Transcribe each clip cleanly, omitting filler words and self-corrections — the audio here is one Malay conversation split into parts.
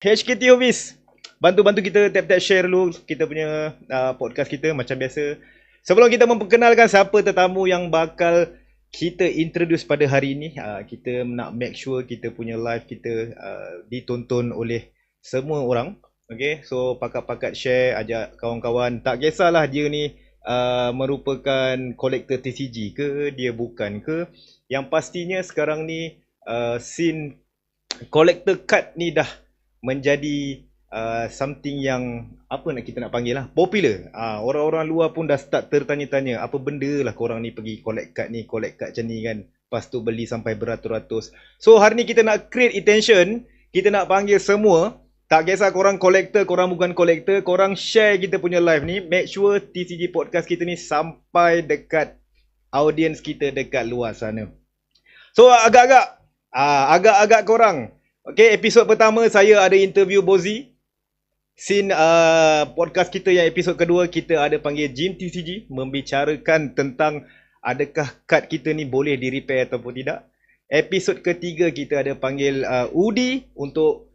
HKT Homies, bantu-bantu kita tap-tap share dulu kita punya podcast kita macam biasa. Sebelum kita memperkenalkan siapa tetamu yang bakal kita introduce pada hari ini, kita nak make sure kita punya live kita ditonton oleh semua orang. Okay, so pakat-pakat share, ajak kawan-kawan. Tak kisahlah dia ni merupakan kolektor TCG ke, dia bukan ke. Yang pastinya sekarang ni scene collector card ni dah menjadi something yang apa nak kita nak panggil lah, popular. Orang-orang luar pun dah start tertanya-tanya, apa benda lah korang ni pergi collect card ni, collect card macam ni kan, lepas tu beli sampai beratus-ratus. So hari ni kita nak create attention, kita nak panggil semua, tak kisah korang collector, korang bukan collector, korang share kita punya live ni. Make sure TCG podcast kita ni sampai dekat audience kita dekat luar sana. So agak-agak korang. Okay, episod pertama saya ada interview Bozi. Scene podcast kita yang episod kedua kita ada panggil Jim TCG, membicarakan tentang adakah kad kita ni boleh di repair ataupun tidak. Episod ketiga kita ada panggil Udi untuk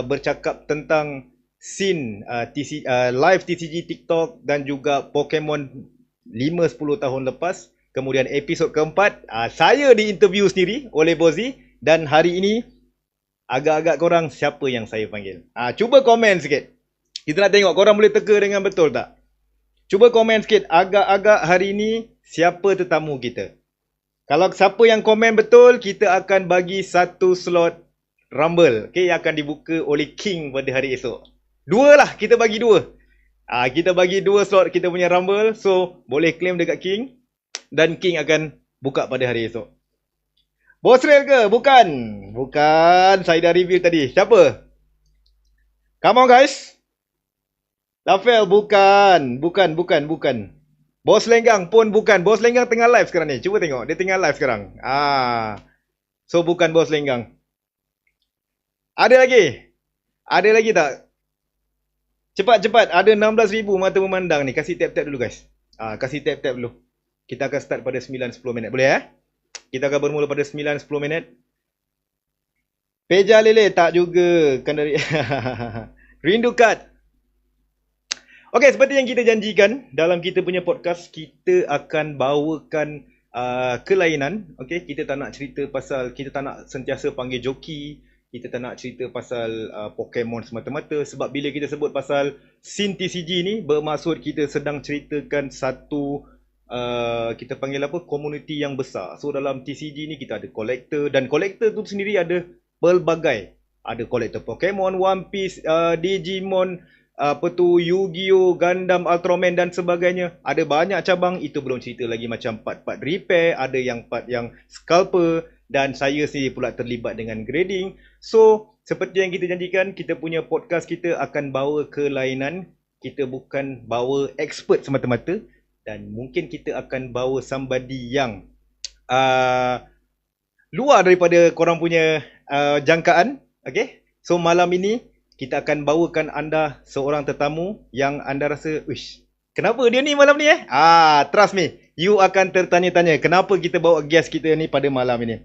bercakap tentang scene live TCG TikTok dan juga Pokemon 5-10 tahun lepas. Kemudian episod keempat saya diinterview sendiri oleh Bozi. Dan hari ini agak-agak korang siapa yang saya panggil. Cuba komen sikit. Kita nak tengok korang boleh teka dengan betul tak. Cuba komen sikit agak-agak hari ini siapa tetamu kita. Kalau siapa yang komen betul, kita akan bagi satu slot Rumble. Okay, yang akan dibuka oleh King pada hari esok. Dua lah, kita bagi dua. Kita bagi dua slot kita punya Rumble. So, boleh claim dekat King. Dan King akan buka pada hari esok. Bosrel ke? Bukan. Bukan. Saya dah review tadi. Siapa? Come on guys. Lafel bukan. Bukan. Bos Lenggang pun bukan. Bos Lenggang tengah live sekarang ni. Cuba tengok. Dia tengah live sekarang. So bukan Bos Lenggang. Ada lagi? Ada lagi tak? Cepat. Ada 16,000 mata memandang ni. Kasih tap-tap dulu guys. Kasih tap-tap dulu. Kita akan start pada 9-10 minit. Boleh Kita akan bermula pada 9-10 minit. Peja Lele tak juga. Kan dari Rindu Kad. Okey, seperti yang kita janjikan dalam kita punya podcast, kita akan bawakan kelainan. Okey, kita tak nak cerita pasal, kita tak nak sentiasa panggil joki. Kita tak nak cerita pasal Pokemon semata-mata. Sebab bila kita sebut pasal scene TCG ni, bermaksud kita sedang ceritakan satu kita panggil apa, community yang besar. So dalam TCG ni kita ada collector, dan collector tu sendiri ada pelbagai. Ada collector Pokemon, One Piece, Digimon, Yu-Gi-Oh, Gundam, Ultraman dan sebagainya. Ada banyak cabang. Itu belum cerita lagi macam part-part repair, ada yang part yang scalper, dan saya sendiri pula terlibat dengan grading. So seperti yang kita janjikan, kita punya podcast kita akan bawa kelainan. Kita bukan bawa expert semata-mata, dan mungkin kita akan bawa somebody yang luar daripada korang punya jangkaan. Okay? So malam ini kita akan bawakan anda seorang tetamu yang anda rasa, wish, kenapa dia ni malam ni trust me, you akan tertanya-tanya kenapa kita bawa guest kita ni pada malam ini.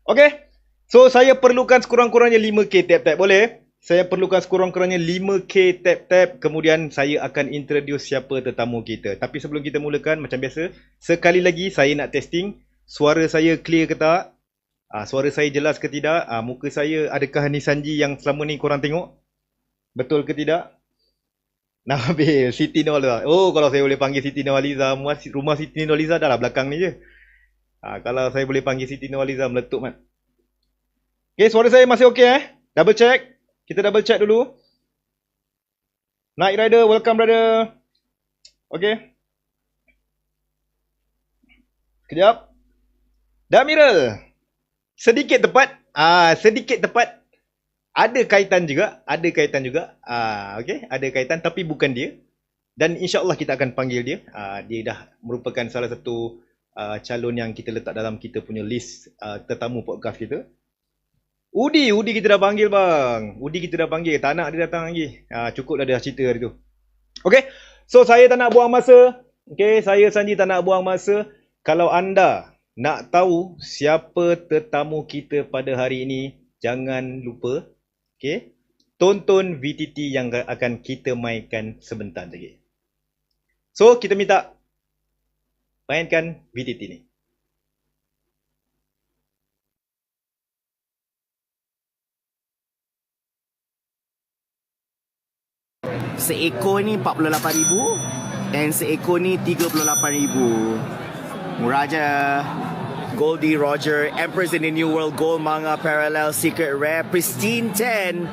Okay? So saya perlukan sekurang-kurangnya 5k tap-tap, boleh? Saya perlukan sekurang-kurangnya 5k tap-tap. Kemudian saya akan introduce siapa tetamu kita. Tapi sebelum kita mulakan, macam biasa, sekali lagi saya nak testing suara saya clear ke tak. Suara saya jelas ke tidak. Muka saya, adakah ni Sanji yang selama ni korang tengok? Betul ke tidak? Nabil, Siti Nurhaliza. Oh, kalau saya boleh panggil Siti Nurhaliza, rumah Siti Nurhaliza dah lah belakang ni je. Kalau saya boleh panggil Siti Nurhaliza, meletup mat. Okay, suara saya masih okey Double check. Kita double check dulu. Night Rider, welcome brother. Okay. Kejap. Damirul. Sedikit tepat. Sedikit tepat. Ada kaitan juga. Okay, ada kaitan tapi bukan dia. Dan insyaAllah kita akan panggil dia. Dia dah merupakan salah satu calon yang kita letak dalam kita punya list tetamu podcast kita. Udi kita dah panggil bang. Tak nak dia datang lagi. Cukup dah dia cerita hari tu. Okay. So saya tak nak buang masa. Okay. Saya Sanji tak nak buang masa. Kalau anda nak tahu siapa tetamu kita pada hari ini, jangan lupa. Okay. tonton VTT yang akan kita mainkan sebentar lagi. So, kita minta mainkan VTT ni. Seekor ni 48,000 and seekor ni 38,000. Murah je. Goldie Roger, Empress in the New World, Gold Manga Parallel, Secret Rare, Pristine 10.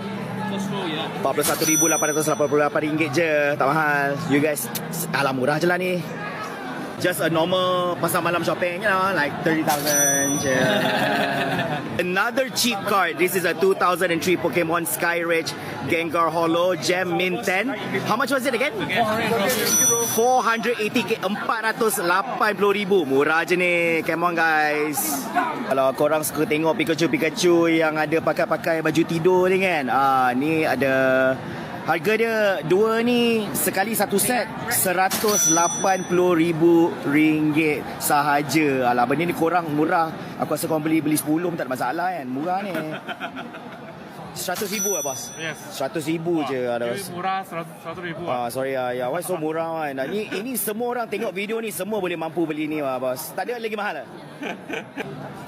41,888 ringgit je. Tak mahal. You guys, alah murah je lah ni. Just a normal pasar malam shopping, you know, like 30,000 je. Another cheap card. This is a 2003 Pokemon Sky Ridge Gengar Holo Gem Mint 10. How much was it again? 480k, 480,000. Murah je ni. Come on guys. Kalau korang suka tengok Pikachu yang ada pakai baju tidur ni kan, ni ada harga dia dua ni sekali satu set RM180,000 sahaja. Alah, benda ni korang murah. Aku rasa korang beli 10 pun tak ada masalah kan. Murah ni. 100,000 lah bos. Yes. 100,000 je ada. Murah 100,000. Sorry ya. Why so murah kan? Ini semua orang tengok video ni semua boleh mampu beli ni lah bos. Tak ada lagi mahal lah.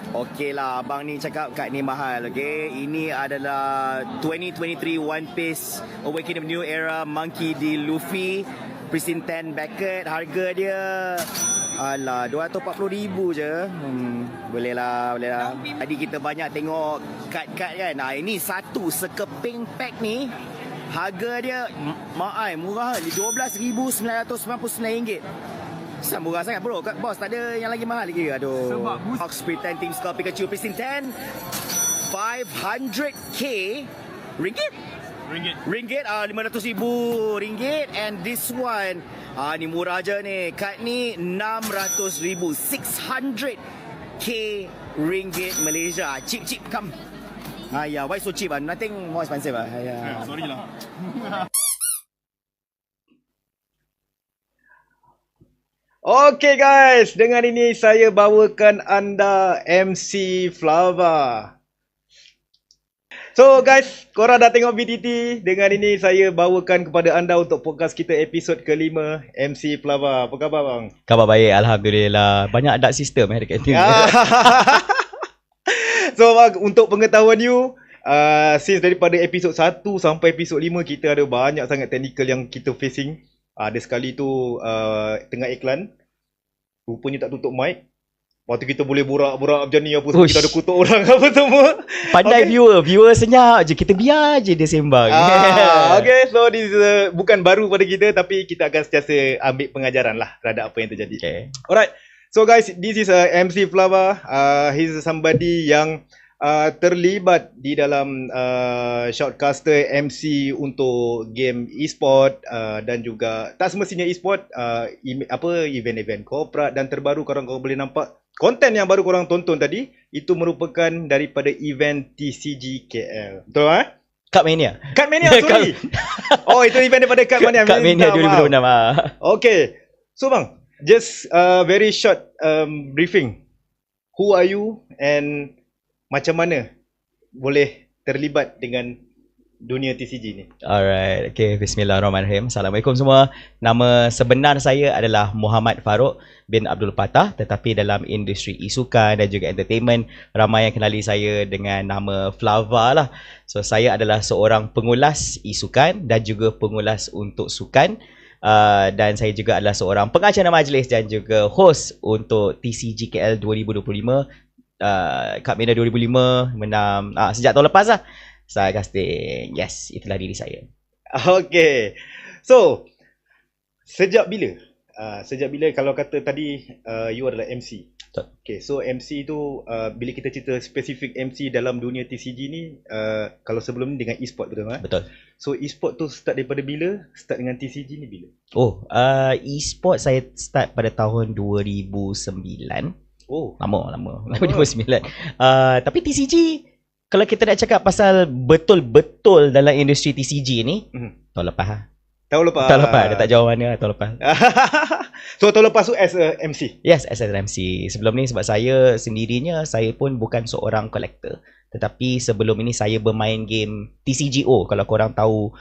Okey lah, abang ni cakap kad ni mahal, okey. Ini adalah 2023 One Piece Awakening of New Era Monkey D. Luffy Pristine 10 Beckett. Harga dia alah 240,000 je. Boleh lah. Tadi kita banyak tengok kad-kad kan. Ini satu sekeping pack ni harga dia murah, RM12,999. Sangat murah sangat bro. Bos, tak ada yang lagi mahal lagi. Aduh. Fox Pretend Team Skull Pikachu Pristine 10 500k ringgit. 500,000 ringgit. And this one ni murah je ni. Kad ni 600,000, 600k ringgit Malaysia. Cheap come. Yeah, why so cheap? Nothing more expensive. Sorry lah. Okay guys, dengan ini saya bawakan anda MC Flava. So guys, korang dah tengok VTT. Dengan ini saya bawakan kepada anda untuk podcast kita episod kelima, MC Flava. Apa khabar bang? Khabar baik, Alhamdulillah. Banyak adult system dekat ni. So bang, untuk pengetahuan you, since daripada episod 1 sampai episod 5 kita ada banyak sangat technical yang kita facing. Ada sekali tu tengah iklan, rupanya tak tutup mic. Lepas tu kita boleh borak-borak macam ni apa semua. Kita ada kutuk orang apa semua. Pandai viewer senyap je. Kita biar je dia sembang. Okay, so this is bukan baru pada kita, tapi kita akan sentiasa ambil pengajaran lah terhadap apa yang terjadi. Okay. Alright, so guys, this is MC Flava. He's somebody yang terlibat di dalam shortcaster MC untuk game e-sport dan juga tak semestinya e-sport, event-event korporat. Dan terbaru korang boleh nampak konten yang baru korang tonton tadi itu merupakan daripada event TCG KL. Betul Card Mania. Sorry. Oh, itu event daripada Card Mania. Card Mania 2026. Okay, so bang, just very short briefing. Who are you and macam mana boleh terlibat dengan dunia TCG ni? Alright, okay. Bismillahirrahmanirrahim. Assalamualaikum semua. Nama sebenar saya adalah Muhammad Farouk bin Abdul Patah, tetapi dalam industri e-sukan dan juga entertainment, ramai yang kenali saya dengan nama Flava lah. So, saya adalah seorang pengulas e-sukan dan juga pengulas untuk sukan. Dan saya juga adalah seorang pengacara majlis dan juga host untuk TCG KL 2025. Cup Mania 2005 menang sejak tahun lepas lah. Saya casting. Yes, itulah diri saya. Okay. So, sejak bila kalau kata tadi you adalah MC? Betul. Okay, so MC tu bila kita cerita spesifik MC dalam dunia TCG ni, kalau sebelum ni dengan e-sport, betul tak? Betul. So e-sport tu start daripada bila? Start dengan TCG ni bila? E-sport saya start pada tahun 2009. Oh, Lama 2009. Tapi TCG, kalau kita nak cakap pasal betul-betul dalam industri TCG ni, tahun lepas lah. Tahun lepas. Dah tak jauh mana tahun lepas. So tahun lepas tu as a MC? Yes, as a MC. Sebelum ni sebab saya sendirinya, saya pun bukan seorang collector. Tetapi sebelum ini saya bermain game TCGO. Kalau korang tahu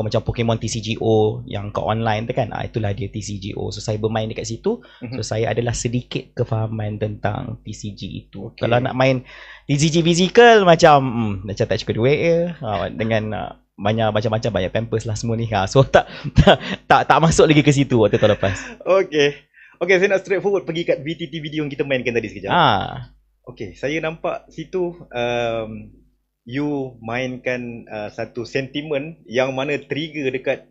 macam Pokemon TCGO yang ke online tu kan, itulah dia TCGO. So saya bermain dekat situ. So saya adalah sedikit kefahaman tentang TCG itu. Kalau nak main TCG physical macam tak cukup duit je. Dengan banyak macam-macam, banyak pampers lah semua ni. So tak masuk lagi ke situ waktu tahun lepas. Okay, saya nak straightforward pergi kat VTT video yang kita mainkan tadi sekejap. Okay, saya nampak situ you mainkan satu sentiment yang mana trigger dekat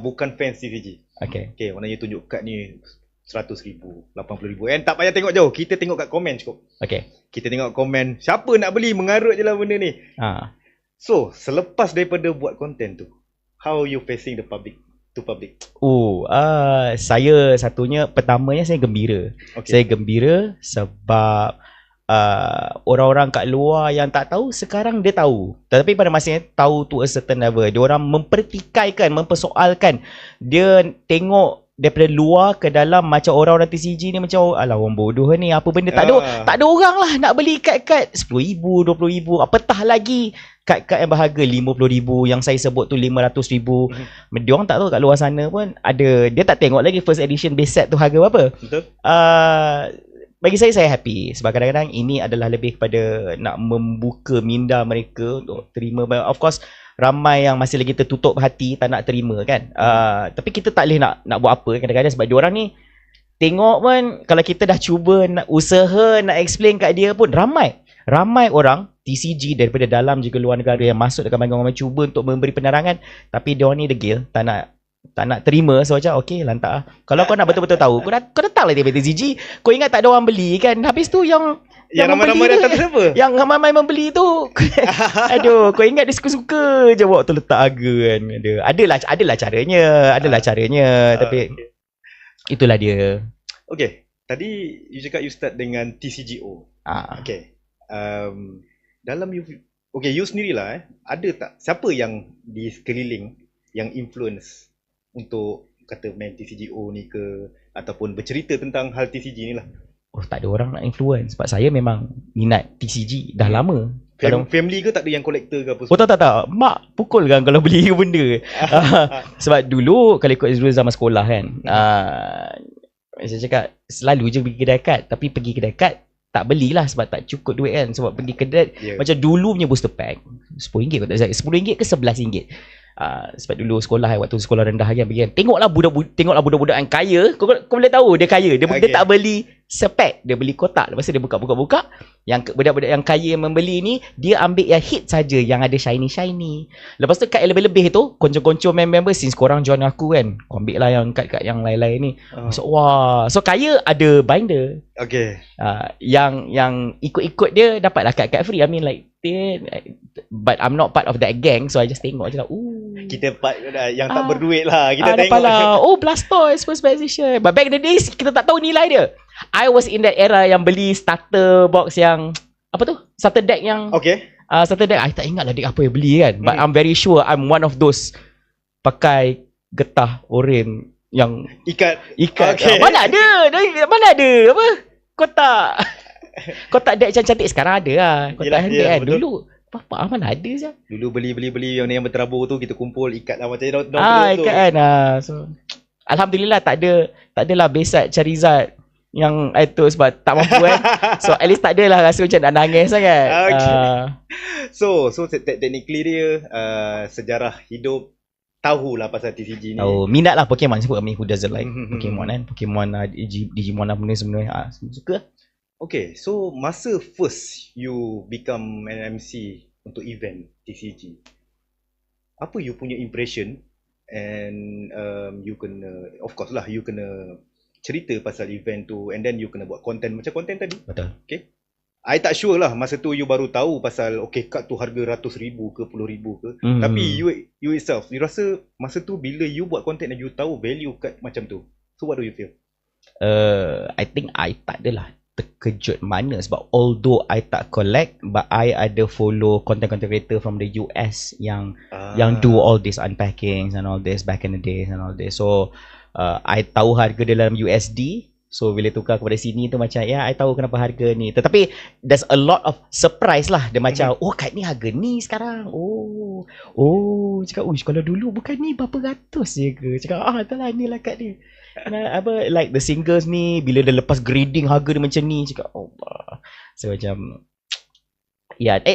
bukan fans TCG. Okay, maknanya tunjuk kad ni 100,000, 80,000. Tak payah tengok jauh, kita tengok kat komen cukup. Kita tengok komen, siapa nak beli, mengarut je lah benda ni. So, selepas daripada buat konten tu, how you facing the public? Saya pertamanya saya gembira. Saya gembira sebab orang-orang kat luar yang tak tahu sekarang dia tahu. Tetapi pada masanya tahu to a certain level. Dia orang mempertikaikan, mempersoalkan. Dia tengok daripada luar ke dalam macam orang-orang TCG ni macam alah orang bodoh ni, apa benda, tak ada orang lah nak beli kad-kad 10,000, 20,000, apatah lagi kad-kad yang berharga 50,000 yang saya sebut tu 500,000. Dia orang tak tahu kat luar sana pun ada, dia tak tengok lagi first edition base set tu harga berapa. Betul. Bagi saya happy sebab kadang-kadang ini adalah lebih kepada nak membuka minda mereka untuk terima. Of course ramai yang masih lagi tertutup hati, tak nak terima kan. Tapi kita tak boleh nak buat apa kadang-kadang sebab diorang ni tengok pun, kalau kita dah cuba nak usaha nak explain kat dia pun ramai orang TCG daripada dalam juga luar negara yang masuk dekat bangga cuba untuk memberi penerangan, tapi diorang ni degil, tak nak terima. So macam okay lantak lah. Kalau kau nak betul-betul tahu, kau datang lah dia TCG. Kau ingat tak ada orang beli kan. Habis tu yang ramai-ramai datang tu siapa? Yang ramai membeli tu aduh, kau ingat dia suka-suka je waktu letak harga kan. Adalah caranya. Tapi itulah dia. Okay, tadi you cakap you start dengan TCGO. Okay, dalam you sendirilah ada tak siapa yang di sekeliling yang influence untuk kata main TCGO ni ke, ataupun bercerita tentang hal TCG ni lah? Tak ada orang nak influence sebab saya memang minat TCG dah lama. Family ke tak ada yang kolektor ke apa? Tak. Mak pukul kan kalau beli benda. Sebab dulu kalau ikut zaman sekolah kan, saya cakap selalu je pergi kedai kad, tapi pergi kedai kad tak belilah sebab tak cukup duit kan. Sebab pergi kedai macam dulu punya booster pack RM10 ke tak, RM10 ke RM11. Sebab dulu sekolah waktu sekolah rendah kan pergi kan, tengoklah budak-budak yang kaya, kau boleh tahu dia kaya, dia tak beli spek, dia beli kotak, lepas tu dia buka. Yang budak-budak yang kaya yang membeli ni, dia ambil yang hit saja, yang ada shiny. Lepas tu kad yang lebih-lebih tu, konco-konco member, since korang join aku kan, kau ambil lah yang kad-kad yang lain-lain ni. So wah, so kaya ada binder. Yang ikut-ikut dia dapatlah kad-kad free. I mean like, but I'm not part of that gang, so I just tengok je lah. Kita part yang tak berduit lah. Kita tengok lah. Blastoise first position. But back in the days kita tak tahu nilai dia. I was in that era yang beli starter box yang apa tu? Starter deck yang starter deck. I tak ingat lah deck apa yang beli kan. But I'm very sure I'm one of those pakai getah oren yang ikat. Mana ada apa? Kotak deck cantik sekarang ada lah. Kotak handbag kan. Dulu Papa mana ada je. Dulu beli yang berterabur tu kita kumpul ikat lah macam daun ikat kan. So alhamdulillah tak adalah besar Charizard yang itu sebab tak mampu kan. So at least tak adalah rasa macam nak nangis sangat. So technically dia sejarah hidup tahulah pasal TCG ni. Minat lah Pokemon. Sebut kami who doesn't like Pokemon kan. Pokemon Digimon apa semua suka. Okay, so masa first you become an MC untuk event TCG, apa you punya impression? And you kena, of course lah, you kena cerita pasal event tu, and then you kena buat content macam content tadi. Betul. Okay, I tak sure lah masa tu you baru tahu pasal kad tu harga RM100,000 ke RM10,000 ke. Tapi you itself, you rasa masa tu bila you buat content dan you tahu value kad macam tu, so what do you feel? I think I tak adalah terkejut mana sebab although I tak collect, but I ada follow content creator from the US yang do all this unpackings and all this back in the days and all this. So I tahu harga dalam USD. So bila tukar kepada sini tu macam I tahu kenapa harga ni. Tetapi there's a lot of surprise lah. Dia macam kad ni harga ni sekarang. Cakap kalau dulu bukan ni berapa ratus je ke. Cakap tak lah ni lah kad ni. Like the singles ni bila dia lepas grading harga dia macam ni. Cakap so macam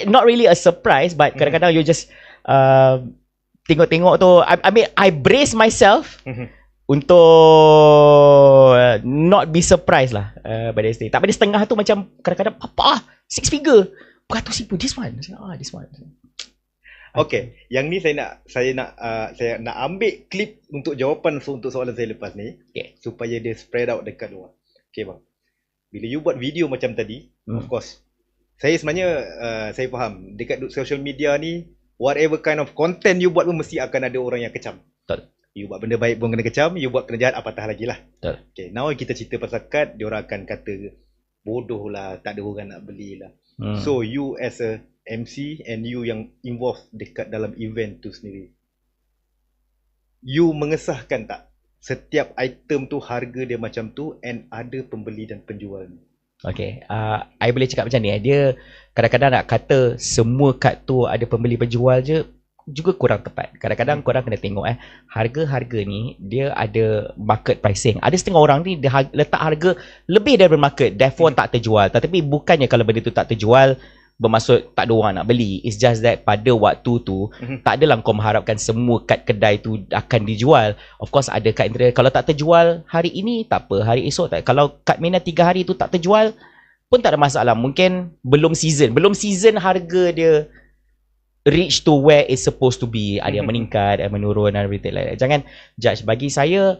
not really a surprise, but kadang-kadang you just tengok-tengok tu. I mean I brace myself untuk not be surprised lah by the stage. Tak pada setengah tu macam kadang-kadang six figure beratus ribu this one. This one. Okay, yang ni saya nak ambil klip untuk jawapan untuk soalan saya lepas ni, supaya dia spread out dekat luar. Okay bang, bila you buat video macam tadi, of course saya sebenarnya saya faham dekat social media ni whatever kind of content you buat pun mesti akan ada orang yang kecam. Betul. You buat benda baik pun kena kecam, you buat kena jahat apatah lagi lah. Betul. Okay, now kita cerita pasal kad, diorang akan kata bodoh lah, tak ada orang nak beli lah. So you as a MC and you yang involved dekat dalam event tu sendiri, you mengesahkan tak setiap item tu harga dia macam tu and ada pembeli dan penjual? Okay, I boleh cakap macam ni. Dia kadang-kadang nak kata semua kad tu ada pembeli penjual je juga kurang tepat. Kadang-kadang korang kena tengok harga-harga ni dia ada market pricing. Ada setengah orang ni dia letak harga lebih daripada market, therefore tak terjual. Tetapi bukannya kalau benda tu tak terjual bermaksud tak ada orang nak beli. It's just that pada waktu tu tak adalah kau mengharapkan semua kad kedai tu akan dijual. Of course ada kad internet, kalau tak terjual hari ini tak apa, hari esok tak. Kalau kad Mena 3 hari tu tak terjual pun tak ada masalah. Mungkin belum season harga dia reach to where it's supposed to be. Ada yang meningkat, ada yang menurun dan everything like that. Jangan judge. Bagi saya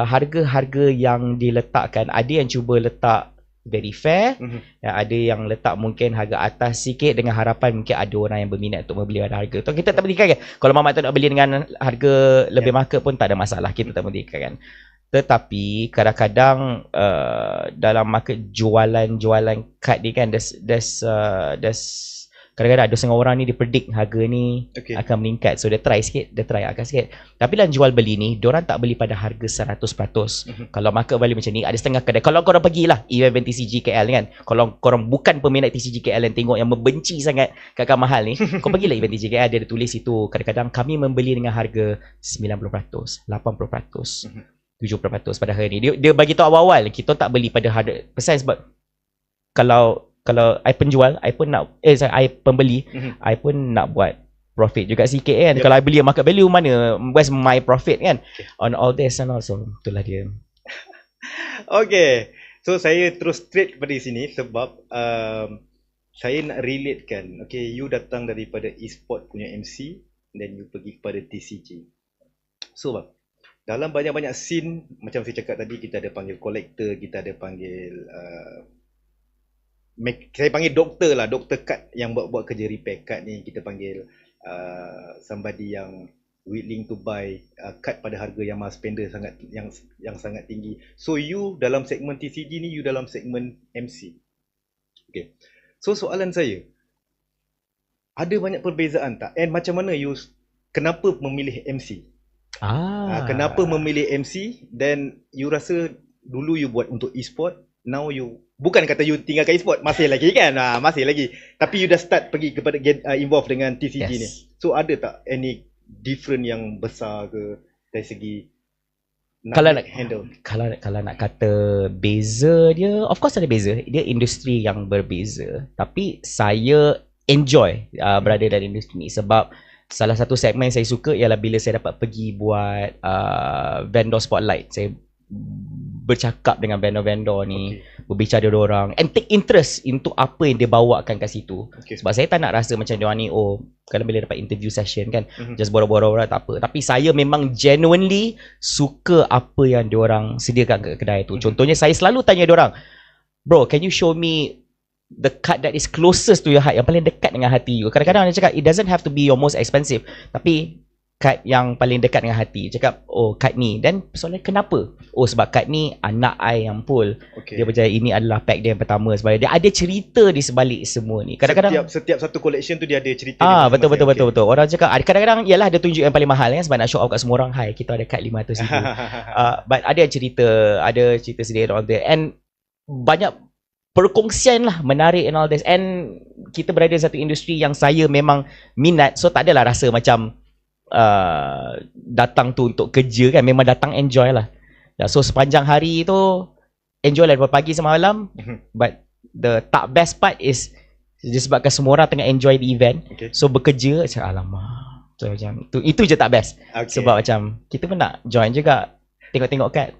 harga-harga yang diletakkan, ada yang cuba letak very fair, ada yang letak mungkin harga atas sikit dengan harapan mungkin ada orang yang berminat untuk membeli pada harga tu. Kita tak mentingkan kan. Kalau Mamat tu nak beli dengan harga lebih market pun tak ada masalah, kita tak mentingkan kan. Tetapi kadang-kadang dalam market jualan kad ni kan, there's kadang-kadang ada setengah orang ni dia predict harga ni akan meningkat. So dia try agak sikit. Tapi dalam jual beli ni, diorang tak beli pada harga 100%. Kalau market value macam ni, ada setengah kedai. Kalau korang pergilah event TCG KL kan, kalau korang bukan peminat TCG KL yang tengok yang membenci sangat kad mahal ni, kau pergilah event TCG KL, dia ada tulis itu kadang-kadang kami membeli dengan harga 90%, 80%, 70% pada hari ni. Dia bagi tahu awal-awal, kita tak beli pada 100% sebab kalau I penjual, I pun nak I pembeli, I pun nak buat profit juga sikit kan. Kalau I beli market value, mana where's my profit kan on all this and also. Itulah dia. Okay, so saya terus straight kepada sini sebab saya nak relate kan. Okay, you datang daripada e-sport punya MC, then you pergi kepada TCG. So bang, dalam banyak-banyak scene, macam saya cakap tadi, kita ada panggil collector, kita ada panggil saya panggil doktor lah, doktor kad yang buat kerja repair kad ni. Kita panggil somebody yang willing to buy kad pada harga yang mahal, spender sangat, yang sangat tinggi. So you dalam segmen TCG ni, you dalam segmen MC. Okay, so soalan saya, ada banyak perbezaan tak? And macam mana you, kenapa memilih MC? Kenapa memilih MC? Dan you rasa dulu you buat untuk e-sport, now you, bukan kata you tinggalkan e-sport, masih lagi kan, masih lagi, tapi you dah start pergi kepada involve dengan TCG ni. So ada tak any different yang besar ke dari segi kalau nak kata beza dia, of course ada beza. Dia industri yang berbeza, tapi saya enjoy berada dalam industri ni sebab salah satu segmen saya suka ialah bila saya dapat pergi buat vendor spotlight. Saya bercakap dengan vendor-vendor ni, berbicara dengan orang and take interest into apa yang dia bawakan kat situ. Sebab saya tak nak rasa macam diorang ni, kalau bila dapat interview session kan, just borak-borak tak apa. Tapi saya memang genuinely suka apa yang diorang sediakan kat kedai tu. Contohnya saya selalu tanya diorang, bro, can you show me the card that is closest to your heart, yang paling dekat dengan hati you. Kadang-kadang dia cakap it doesn't have to be your most expensive, tapi kad yang paling dekat dengan hati. Cakap, oh kad ni. Dan soalan kenapa? Oh sebab kad ni anak I yang pull. Okay. Dia percaya ini adalah pack dia yang pertama. Sebab dia ada cerita di sebalik semua ni. Kadang-kadang setiap satu collection tu dia ada cerita betul. Orang cakap kadang-kadang ialah dia tunjuk yang paling mahal kan, sebab nak show off kat semua orang. Hai, kita ada kad 500 ribu. But ada cerita sedih and all that. And banyak perkongsian lah menarik and all this. And kita berada di satu industri yang saya memang minat. So tak adalah rasa macam datang tu untuk kerja kan. Memang datang enjoy lah. So sepanjang hari tu enjoy lah daripada pagi sampai malam. But the tak best part is disebabkan semua orang tengah enjoy the event. So bekerja macam alamak. So macam itu je tak best. Sebab macam kita pun nak join juga. Tengok-tengok kad.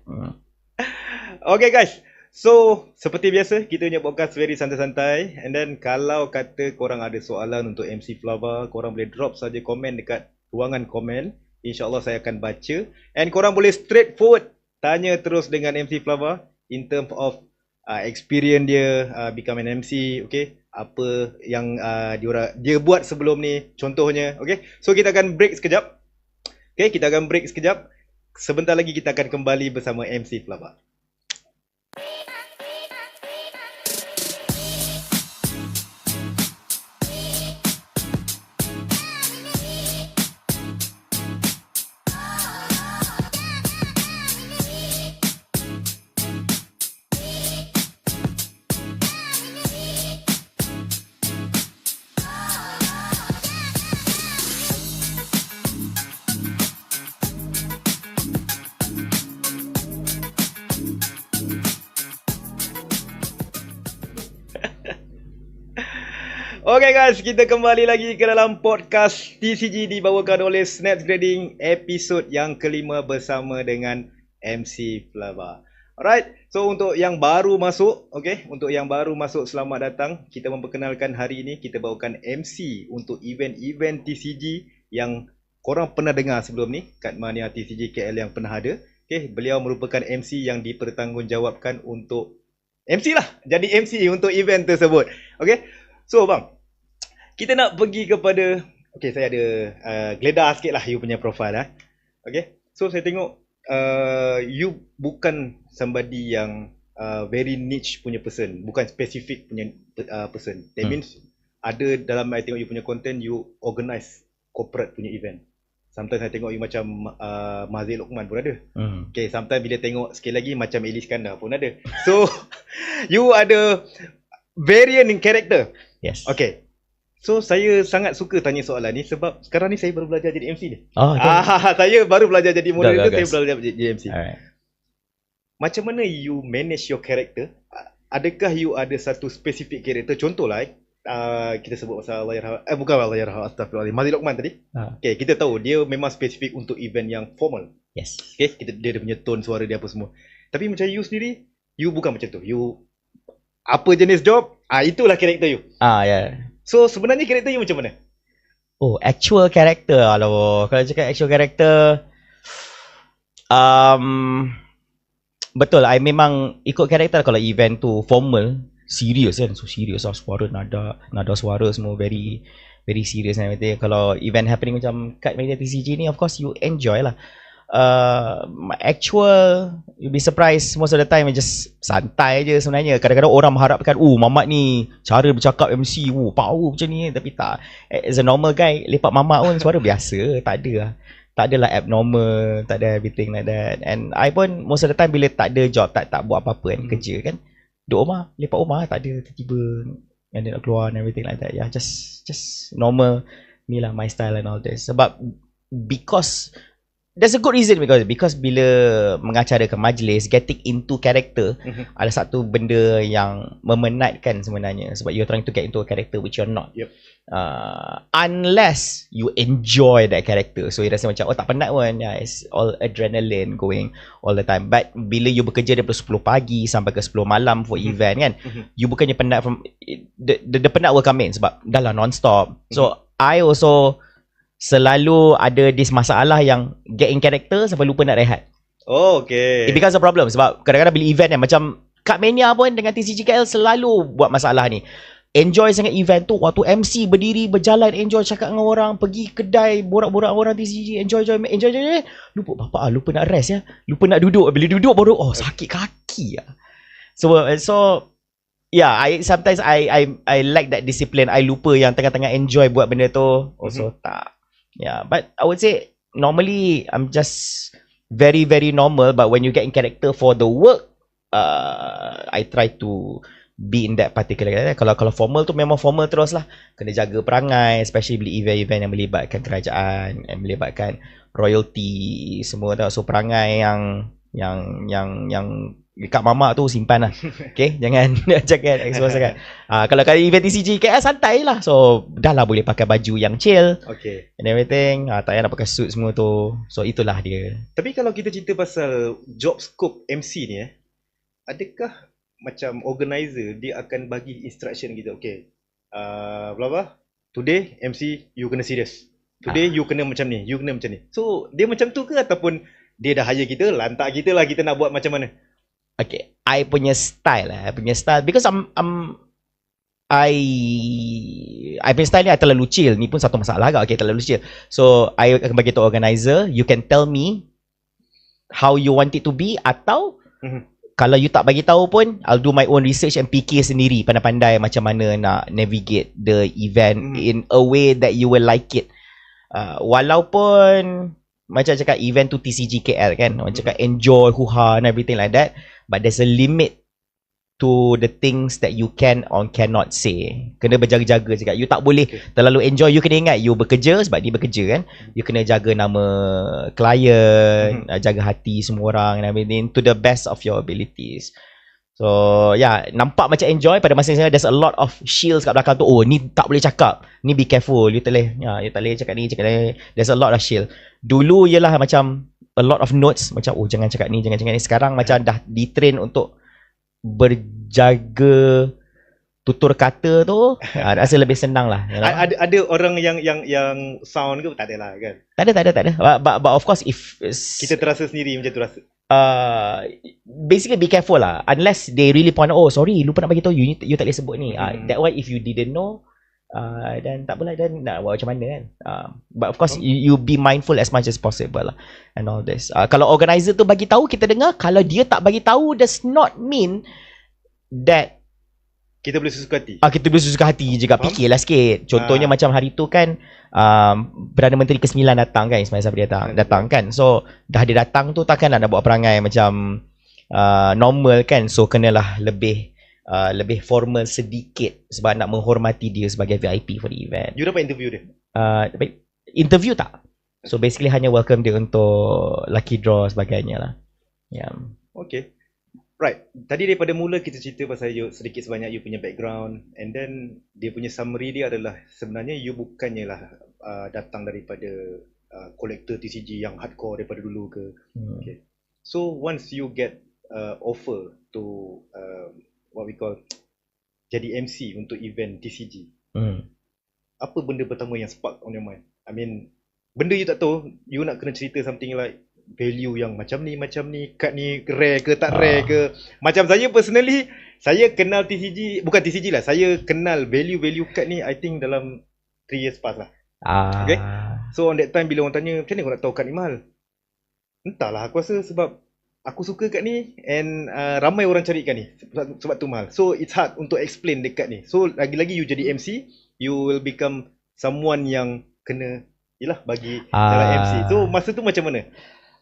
Okay guys. So, seperti biasa, kita punya podcast very santai-santai. And then, kalau kata korang ada soalan untuk MC Flava, korang boleh drop saja komen dekat ruangan komen. InsyaAllah saya akan baca. And korang boleh straightforward tanya terus dengan MC Flava in terms of experience dia become an MC, okay? Apa yang dia buat sebelum ni, contohnya, okay? So, kita akan break sekejap. Okay, kita akan break sekejap. Sebentar lagi kita akan kembali bersama MC Flava. Okay guys, kita kembali lagi ke dalam podcast TCG dibawakan oleh Snaps Grading episod yang kelima bersama dengan MC Flava. Alright, so untuk yang baru masuk, untuk yang baru masuk selamat datang. Kita memperkenalkan hari ini kita bawakan MC untuk event-event TCG yang korang pernah dengar sebelum ni kat Mania TCG KL yang pernah ada. Beliau merupakan MC yang dipertanggungjawabkan untuk MC lah, jadi MC untuk event tersebut. So bang, kita nak pergi kepada, saya ada geledah sikit lah you punya profile . So saya tengok you bukan somebody yang very niche punya person, bukan specific punya person. That means ada dalam I tengok you punya content, you organize corporate punya event. Sometimes saya tengok you macam Mazil Lokman pun ada. Sometimes bila tengok sekali lagi macam Elis Kandar pun ada. So you ada variant in character. Yes. So saya sangat suka tanya soalan ni sebab sekarang ni saya baru belajar jadi MC ni. Saya baru belajar jadi moderator, saya belajar jadi MC. Alright. Macam mana you manage your character? Adakah you ada satu specific character? Contohlah kita sebut pasal bukan Allahyarham, astagfirullahaladzim, Mazil Lokman tadi. Kita tahu dia memang spesifik untuk event yang formal. Yes. Dia punya tone suara dia apa semua. Tapi macam you sendiri, you bukan macam tu. You apa jenis job, itulah karakter you. Yeah. So sebenarnya karakter you macam mana? Oh, actual character. Kalau cakap actual character, betul, I memang ikut karakter. Kalau event tu formal, serius kan. So serius lah, suara, nada suara semua very very serious and everything. Kalau event happening macam kat media TCG ni, of course you enjoy lah. Actual, you'll be surprised most of the time just santai je sebenarnya. Kadang-kadang orang mengharapkan Mamat ni cara bercakap MC power macam ni, tapi tak. As a normal guy, lepak mamak pun suara biasa, tak ada lah. Tak adalah abnormal, tak ada everything like that. And I pun most of the time bila tak ada job, tak buat apa-apa kan, kerja kan, duduk rumah, lepak rumah, tak ada tiba-tiba yang dia nak keluar and everything like that. Yeah, just normal ni lah, my style and all this. Sebab because there's a good reason, because bila mengacara ke majlis, getting into character ada satu benda yang memenatkan sebenarnya. Sebab you're trying to get into a character which you're not. Unless you enjoy that character, so you rasa macam tak penat pun. It's all adrenaline going all the time. But bila you bekerja daripada 10 pagi sampai ke 10 malam for event kan, you bukannya penat from the penat will come in sebab dah lah non-stop. So I also selalu ada this masalah yang get in character sampai lupa nak rehat. It becomes a problem sebab kadang-kadang bila event kan, macam Kat Mania pun dengan TCG KL selalu buat masalah ni. enjoy sangat event tu. Waktu MC berdiri, berjalan, enjoy cakap dengan orang, pergi kedai, borak-borak orang TCG, enjoy. Lupa nak rest ya. Lupa nak duduk. Bila duduk baru, sakit kaki ya. So yeah, sometimes I like that discipline. I lupa yang tengah-tengah enjoy buat benda tu. Also tak. Yeah, but I would say normally I'm just very very normal, but when you get in character for the work, I try to be in that particular. Kalau formal tu memang formal terus lah. Kena jaga perangai, especially bila event-event yang melibatkan kerajaan, yang melibatkan royalty semua tau. So perangai yang dekat mamak tu simpan lah. Okay, jangan expose sangat. Kalau kali event TCG KL santai lah. So dah lah boleh pakai baju yang chill. Okay. And everything. Tak payah nak pakai suit semua tu. So itulah dia. Tapi kalau kita cerita pasal job scope MC ni adakah macam organizer dia akan bagi instruction kita, okay, blah blah, today MC you kena serious, today you kena macam ni, you kena macam ni. So dia macam tu ke ataupun dia dah hire kita, lantak kita lah kita nak buat macam mana? Okay, I punya style because I punya style ni I terlalu chill. Ni pun satu masalah agak. Okay, terlalu chill. So I akan bagi tu organizer, you can tell me how you want it to be, atau kalau you tak bagi tahu pun, I'll do my own research and fikir sendiri, pandai-pandai macam mana nak navigate the event in a way that you will like it. Walaupun macam cakap event tu TCG KL kan, orang cakap enjoy, huha and everything like that, but there's a limit to the things that you can or cannot say. Kena berjaga-jaga cakap. You tak boleh terlalu enjoy. You kena ingat you bekerja, sebab ni bekerja kan. You kena jaga nama klien, jaga hati semua orang and everything to the best of your abilities. So yeah, nampak macam enjoy, pada masa yang sama there's a lot of shields kat belakang tu. Oh, ni tak boleh cakap, ni be careful, you tak boleh cakap ni, cakap ni. There's a lot of shield. Dulu ialah macam a lot of notes, macam jangan cakap ni, jangan cakap ni. Sekarang macam dah di-train untuk berjaga tutur kata tu. Rasa lebih senang lah, you know? Ada orang yang sound ke? Tak ada lah kan? Tak ada. But of course if kita terasa sendiri macam tu rasa. Basically be careful lah. Unless they really point out, oh sorry, lupa nak bagi tahu you tak boleh sebut ni. That why if you didn't know, dan tak apalah, dan nak buat macam mana kan. But of course you be mindful as much as possible lah, and all this. Kalau organizer tu bagi tahu, kita dengar. Kalau dia tak bagi tahu, does not mean that kita boleh suka hati. Kita boleh suka hati juga. Fikirlah sikit. Contohnya macam hari tu kan, Perdana Menteri ke-9 datang kan, Ismail Sabri datang kan. So dah dia datang tu, takkanlah nak buat perangai macam normal kan. So kenalah lebih formal sedikit, sebab nak menghormati dia sebagai VIP for the event. You dapat interview dia? Interview tak. So basically hanya welcome dia untuk lucky draw sebagainya lah. Yeah. Okay. Right. Tadi daripada mula kita cerita pasal you, sedikit sebanyak you punya background, and then dia punya summary dia adalah sebenarnya you bukannya lah datang daripada collector TCG yang hardcore daripada dulu ke. Okay. So once you get offer to what we call jadi MC untuk event TCG, apa benda pertama yang spark on your mind? I mean, benda you tak tahu, you nak kena cerita something like value yang macam ni, kad ni rare ke tak rare ke. Macam saya personally, saya kenal TCG, bukan TCG lah, saya kenal value kad ni I think dalam 3 years past lah. Okay. So on that time bila orang tanya, macam mana kau nak tahu kad ni mahal? Entahlah, aku rasa sebab aku suka kad ni, and ramai orang cari kad ni, sebab tu mahal. So it's hard untuk explain dekat ni. So lagi-lagi you jadi MC, you will become someone yang kena bagi jalan MC. So masa tu macam mana?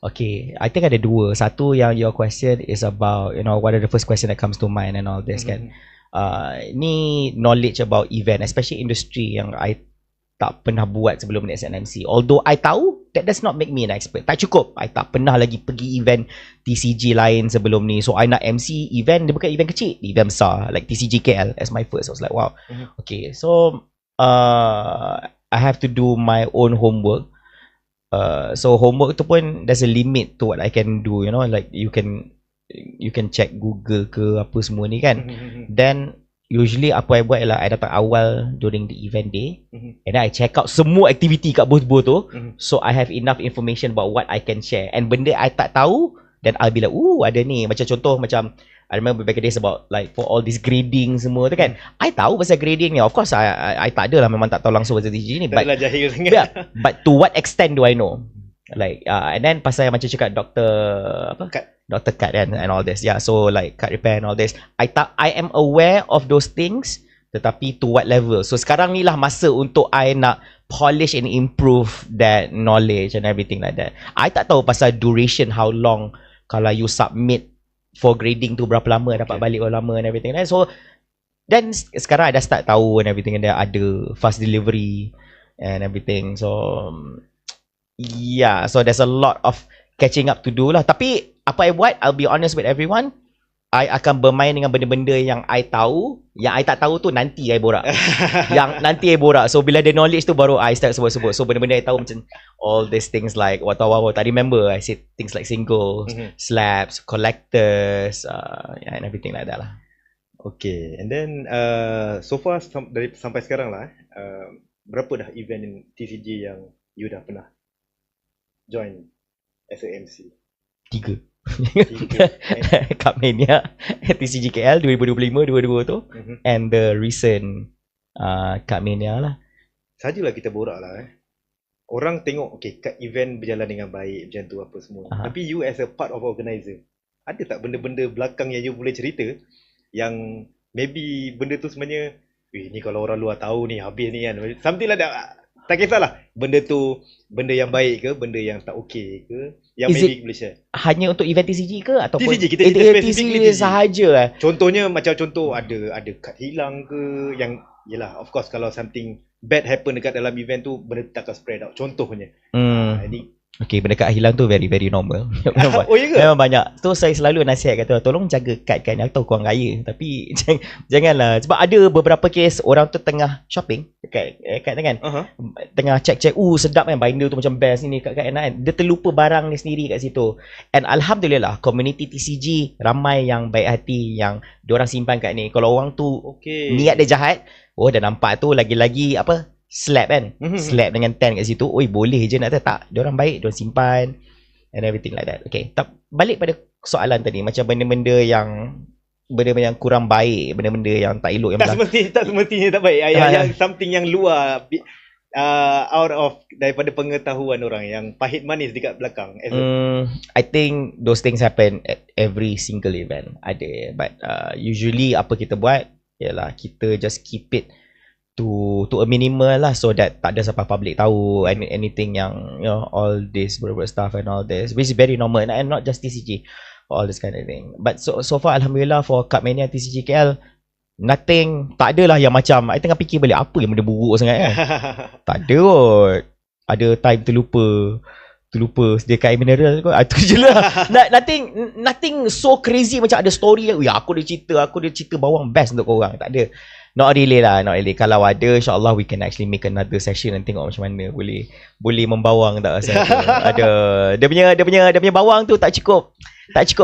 Okay, I think ada dua. Satu yang your question is about, you know, what are the first question that comes to mind and all this kan. Ni knowledge about event, especially industry yang I tak pernah buat sebelum ni as an MC. Although I tahu, that does not make me an expert. Tak cukup. I tak pernah lagi pergi event TCG lain sebelum ni. So I nak MC event, dia bukan event kecil, event besar like TCG KL as my first. I was like, wow. Okay, so I have to do my own homework. So homework tu pun there's a limit to what I can do, you know, like you can check Google ke apa semua ni kan. Then usually apa I buat ialah I datang awal during the event day, and then I check out semua aktiviti kat booth-booth tu. So I have enough information about what I can share, and benda I tak tahu, then I'll be like, ada ni. Macam contoh macam I remember back in days about like for all this grading semua tu kan. I tahu pasal grading ni. Of course I tak ada lah, memang tak tahu langsung pasal TCG ni. Tak adalah jahil sangat. Yeah, but to what extent do I know? Like and then pasal macam cakap doktor apa? Dr. Cut and all this. Yeah, so like cut repair and all this. I am aware of those things, tetapi to what level. So sekarang ni lah masa untuk I nak polish and improve that knowledge and everything like that. I tak tahu pasal duration, how long kalau you submit for grading tu berapa lama dapat balik berapa lama and everything. So then sekarang I dah start tahu and everything, and ada fast delivery and everything. So yeah, so there's a lot of catching up to do lah. Tapi apa I buat, I'll be honest with everyone, I akan bermain dengan benda-benda yang I tahu. Yang I tak tahu tu nanti I borak. Yang nanti I borak. So bila ada knowledge tu baru I start sebut-sebut. So benda-benda I tahu macam all these things like what I remember. I said things like singles, slabs, collectors, and everything like that lah. Okay, and then so far sampai sekarang lah, berapa dah event TCG yang you dah pernah join as a MC? 3. Cup Mania, TCG KL 2025-22 tu, and the recent Cup Mania lah. Sajalah kita borak lah. Orang tengok okay, kat event berjalan dengan baik macam tu apa semua. Tapi you as a part of organizer, ada tak benda-benda belakang yang you boleh cerita yang maybe benda tu sebenarnya ni kalau orang luar tahu ni habis ni kan, something like that. Tak kisahlah benda tu benda yang baik ke, benda yang tak okey ke, yang maybe boleh share. Hanya untuk event TCG ke ataupun TCG kita specifically TCG sahaja? Contohnya macam contoh ada kad hilang ke, yang yelah of course kalau something bad happen dekat dalam event tu benda takkan spread out contohnya. Jadi okay, benda kad hilang tu very very normal. Oh ya ke? Memang banyak. Tu saya selalu nasihat kata tolong jaga kad kan. Aku tahu korang kaya tapi janganlah, sebab ada beberapa kes orang tu tengah shopping dekat kan. Tengah check sedap kan binder tu macam best ni kad enak kan. Dia terlupa barang ni sendiri kat situ. And alhamdulillah community TCG ramai yang baik hati yang diorang simpan kad ni. Kalau orang tu niat dia jahat, dah nampak tu lagi-lagi apa slap kan, slap dengan 10 kat situ, oi boleh je nak tak, diorang baik, diorang simpan and everything like that. Okay, balik pada soalan tadi, macam benda-benda yang kurang baik, benda-benda yang tak elok, yang tak semestinya tak baik, yang something yang luar out of daripada pengetahuan orang, yang pahit manis dekat belakang. I think those things happen at every single event, ada, but usually apa kita buat ialah kita just keep it to a minimal lah, so that tak ada sampai public tahu anything yang all this berbuat stuff and all this, which is very normal and not just TCG, all this kind of thing. But so far alhamdulillah for Cup Mania TCG KL nothing, tak adalah yang macam I tengah fikir balik apa yang benda buruk sangat kan. Tak ada kot. Ada time terlupa sediakan air mineral kot. Itu je lah. Nothing so crazy macam ada story yang aku ada cerita bawang best untuk korang. Tak ada. Not really. Kalau ada, insyaAllah we can actually make another session and tengok macam mana boleh membawang tak rasa. Ada dia punya bawang tu tak cukup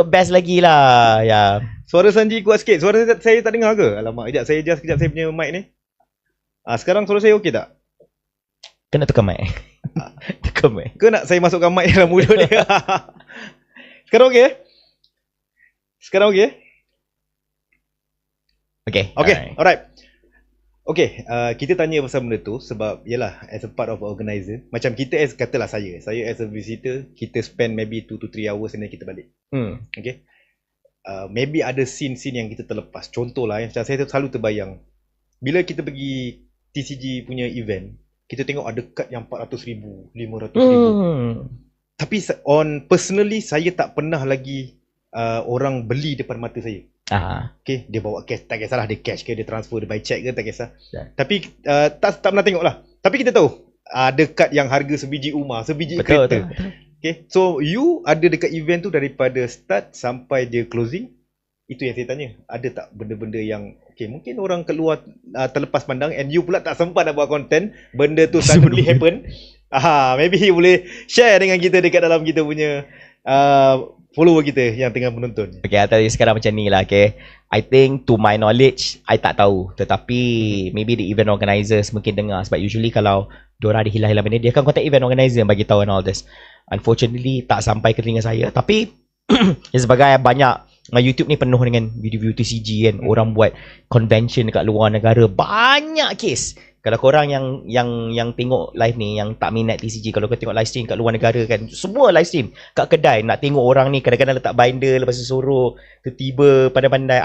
best lagi lah. Ya. Suara Sanji kuat sikit. Suara saya tak dengar ke? Alamak, saya adjust kejap saya punya mic ni. Sekarang suara saya okey tak? Kena tekan mic. Tekan mic. Ke nak saya masukkan mic dalam mulut dia? Sekarang okey? Sekarang okey? Okay, alright. Okay, kita tanya pasal benda tu sebab yelah as a part of organizer, macam kita katalah saya as a visitor, kita spend maybe 2 to 3 hours and then kita balik. Okay, maybe ada scene yang kita terlepas. Contoh lah, macam saya selalu terbayang bila kita pergi TCG punya event, kita tengok ada kad yang 400,000, 500,000. Tapi personally saya tak pernah lagi orang beli depan mata saya. Okay, dia bawa cash, tak kisahlah dia cash ke, dia transfer, dia buy check ke, tak kisah. Tapi tak pernah tengok lah. Tapi kita tahu ada kad yang harga sebiji rumah, sebiji kereta. Okay, so you ada dekat event tu daripada start sampai dia closing. Itu yang saya tanya. Ada tak benda-benda yang mungkin orang keluar terlepas pandang and you pula tak sempat nak buat content, benda tu suddenly happen. Maybe you boleh share dengan kita dekat dalam kita punya follower kita yang tengah menonton. Okay, tadi sekarang macam ni lah. Okay, I think to my knowledge I tak tahu, tetapi maybe the event organisers mungkin dengar, sebab usually kalau diorang ada hilang-hilang benda, dia akan contact event organizer bagi tahu and all this. Unfortunately tak sampai ke telinga saya, tapi sebagai banyak YouTube ni penuh dengan video-video TCG kan. Orang buat convention dekat luar negara. Banyak kes. Kalau korang yang tengok live ni, yang tak minat TCG, kalau kau tengok live stream kat luar negara kan, semua live stream kat kedai nak tengok orang ni kadang-kadang letak binder, lepas tu suruh tiba-tiba pandai-pandai,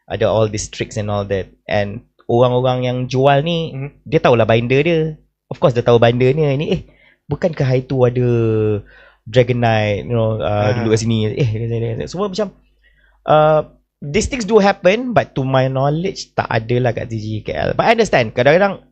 ada all these tricks and all that. And orang-orang yang jual ni, dia tahulah binder dia. Of course dia tahu binder ni. Bukankah itu ada Dragon Knight, dulu kat sini. Semua macam these things do happen, but to my knowledge tak ada lah kat TCG KL. But I understand, kadang-kadang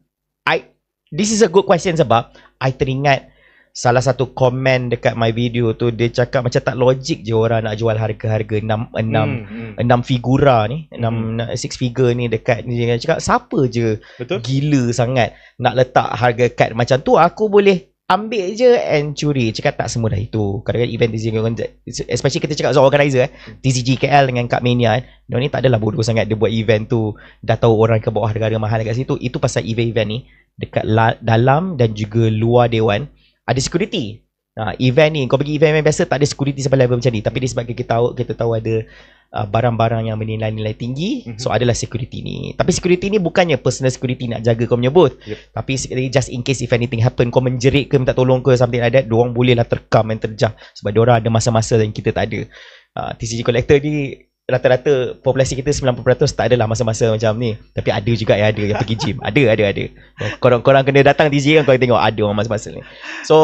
this is a good question sebab I teringat salah satu komen dekat my video tu, dia cakap macam tak logik je orang nak jual harga-harga 6 figura ni, 6 figure ni dekat ni. Dia cakap siapa je Betul? gila sangat nak letak harga kad macam tu, aku boleh ambil je and curi. Cakap tak semua dah itu. Kadang-kadang event TCG, especially kita cakap soal organizer TCG KL dengan Cup Mania dia ni tak adalah bodoh sangat. Dia buat event tu, dah tahu orang ke bawah harga-harga mahal dekat situ. Itu pasal event-event ni dekat dalam dan juga luar dewan ada security. Event ni, kau pergi event biasa tak ada security sampai level macam ni. Tapi disebabkan kita tahu ada barang-barang yang bernilai-nilai tinggi, so adalah security ni. Tapi security ni bukannya personal security nak jaga kau punya booth, tapi just in case if anything happen, kau menjerit ke minta tolong ke something like that, diorang bolehlah terkam dan terjah sebab diorang ada masa-masa yang kita tak ada. TCG Collector ni rata-rata populasi kita 90% tak adalah masa-masa macam ni. Tapi ada juga yang pergi gym. Ada. Korang kena datang TCG kan, korang tengok ada orang masa-masa ni. So,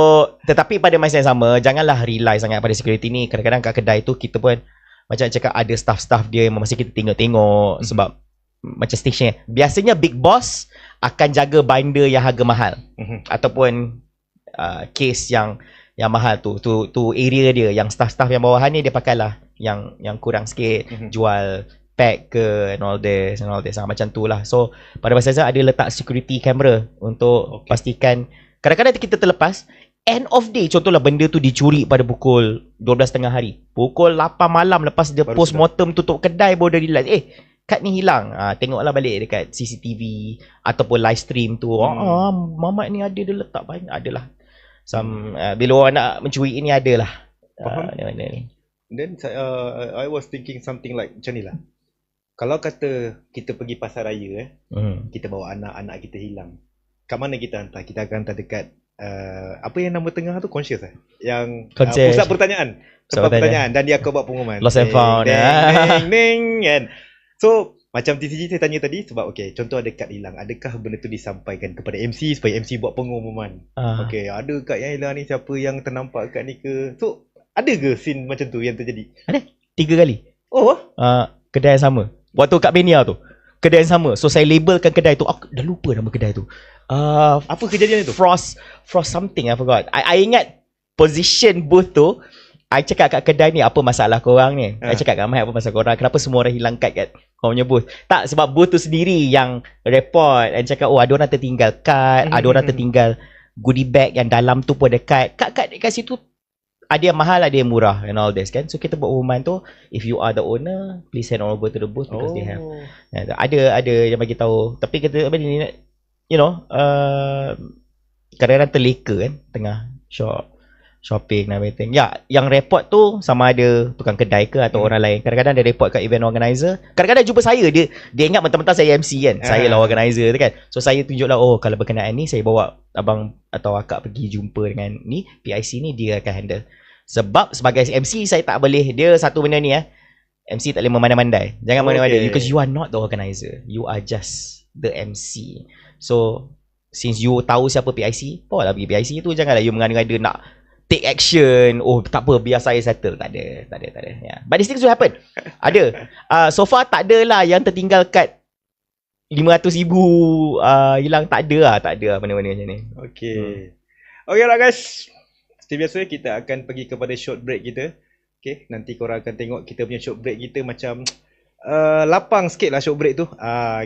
tetapi pada masa yang sama, janganlah rely sangat pada security ni. Kadang-kadang kat kedai tu kita pun macam cakap ada staff-staff dia yang mesti kita tengok-tengok sebab macam station. Biasanya big boss akan jaga binder yang harga mahal ataupun case yang mahal tu area dia. Yang staff-staff yang bawahan ni dia pakailah yang kurang sikit, jual pack ke and all this macam tu lah. So pada masa saya ada letak security camera untuk pastikan. Kadang-kadang kita terlepas end of day, contohlah benda tu dicuri pada pukul 12.30 hari, pukul 8 malam lepas dia post-mortem tutup kedai baru dia realize kad ni hilang. Tengoklah balik dekat CCTV ataupun live stream tu. Mamat ni ada dia letak banyak, adalah bila orang nak mencuri ini adalah mana ni. Then I was thinking something like macam ni lah. Kalau kata kita pergi pasar raya kita bawa anak-anak kita hilang, kat mana kita hantar? Kita akan hantar dekat apa yang nama tengah tu, conscious yang pusat pertanyaan, tempat pertanyaan, dan dia akan buat pengumuman lost and found kan. So macam TCG saya tanya tadi sebab contoh ada kad hilang, adakah benda tu disampaikan kepada MC supaya MC buat pengumuman? Ada kad yang hilang ni, siapa yang ternampak kad ni ke? So ada ke scene macam tu yang terjadi? Ada 3 kali. Kedai yang sama. Waktu kat Mania tu, kedai yang sama. So saya labelkan kedai tu. Aku dah lupa nama kedai tu. Apa kejadian itu? Frost something, I forgot. I ingat position booth tu. I cakap kat kedai ni, apa masalah korang ni? I cakap kat Mahal, apa masalah korang? Kenapa semua orang hilang kad kat korang punya booth? Tak, sebab booth tu sendiri yang report and cakap ada orang tertinggal kad, ada orang tertinggal goodie bag yang dalam tu pun ada kad. Kad dekat situ ada yang mahal, ada yang murah and all this kan. So kita buat pengumuman tu, if you are the owner, please hand over to the booth because they have. Ada yang bagi tahu. Tapi kita kadang-kadang terleka kan tengah shopping and everything. Yang report tu sama ada tukang kedai ke atau orang lain. Kadang-kadang dia report kat event organizer. Kadang-kadang jumpa saya, dia ingat mentang-mentang saya MC kan. Saya lah organizer tu kan. So saya tunjuklah, kalau berkenaan ni saya bawa abang atau akak pergi jumpa dengan ni, PIC ni dia akan handle. Sebab sebagai MC saya tak boleh, dia satu benda ni MC tak boleh memandai-mandai. Jangan memandai-mandai because you are not the organizer. You are just the MC. So since you tahu siapa PIC, bawalah pergi PIC tu. Janganlah you mengada-ngada nak take action. Tak apa, biar saya settle. Tak ada. But these things will happen. Ada. So far tak ada lah yang tertinggal kad 500,000 hilang. Tak ada mana-mana macam ni. Okay lah guys. Seperti biasa kita akan pergi kepada short break kita. Nanti korang akan tengok kita punya short break kita macam lapang sikit lah short break tu.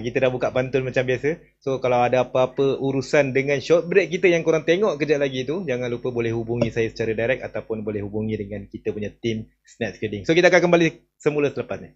Kita dah buka pantun macam biasa. So kalau ada apa-apa urusan dengan short break kita yang korang tengok kejap lagi tu, jangan lupa boleh hubungi saya secara direct ataupun boleh hubungi dengan kita punya team Snap Trading. So kita akan kembali semula selepas ni.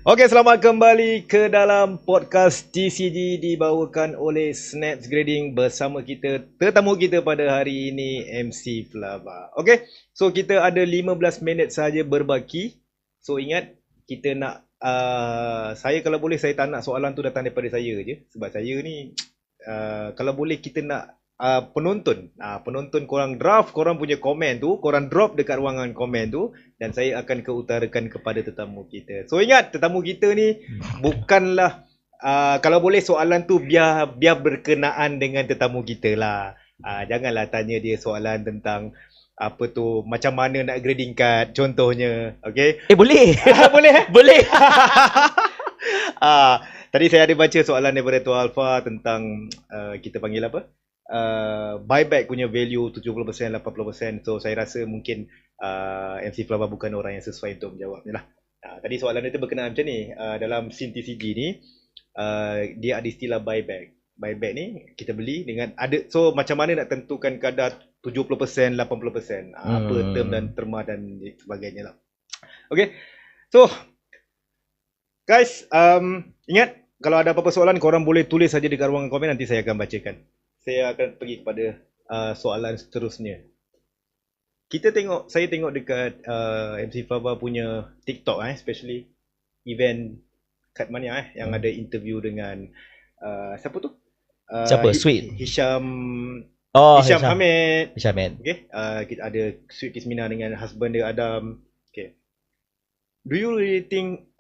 Okey, selamat kembali ke dalam podcast TCG dibawakan oleh Snaps Grading bersama kita tetamu kita pada hari ini MC Flava. Okey, so kita ada 15 minit saja berbaki. So ingat kita nak saya kalau boleh saya tak nak soalan tu datang daripada saya je sebab saya ni kalau boleh kita nak penonton korang draft korang punya komen tu, korang drop dekat ruangan komen tu dan saya akan keutarakan kepada tetamu kita. So ingat tetamu kita ni bukanlah kalau boleh soalan tu biar berkenaan dengan tetamu kita lah. Janganlah tanya dia soalan tentang apa tu, macam mana nak grading card contohnya. Okay, Boleh. boleh Boleh. tadi saya ada baca soalan daripada Tua Alpha tentang kita panggil apa, buyback punya value 70%, 80%. So saya rasa mungkin MC Flava bukan orang yang sesuai untuk menjawabnya lah. Tadi soalan dia tu berkenaan macam ni, dalam scene TCG ni dia ada istilah buyback. Buyback ni kita beli dengan ada, so macam mana nak tentukan kadar 70%, 80%, apa term dan terma dan sebagainya lah. Okay, so guys, ingat kalau ada apa-apa soalan korang boleh tulis saja dekat ruangan komen, nanti saya akan bacakan. Saya akan pergi kepada soalan seterusnya. Saya tengok dekat MC Flava punya TikTok, especially event kat mana yang ada interview dengan siapa tu? Siapa? Sweet. Hisham Hamid. Hisham Hamid. Okay, kita ada Sweet Kismina dengan husband dia Adam. Okay, do you really think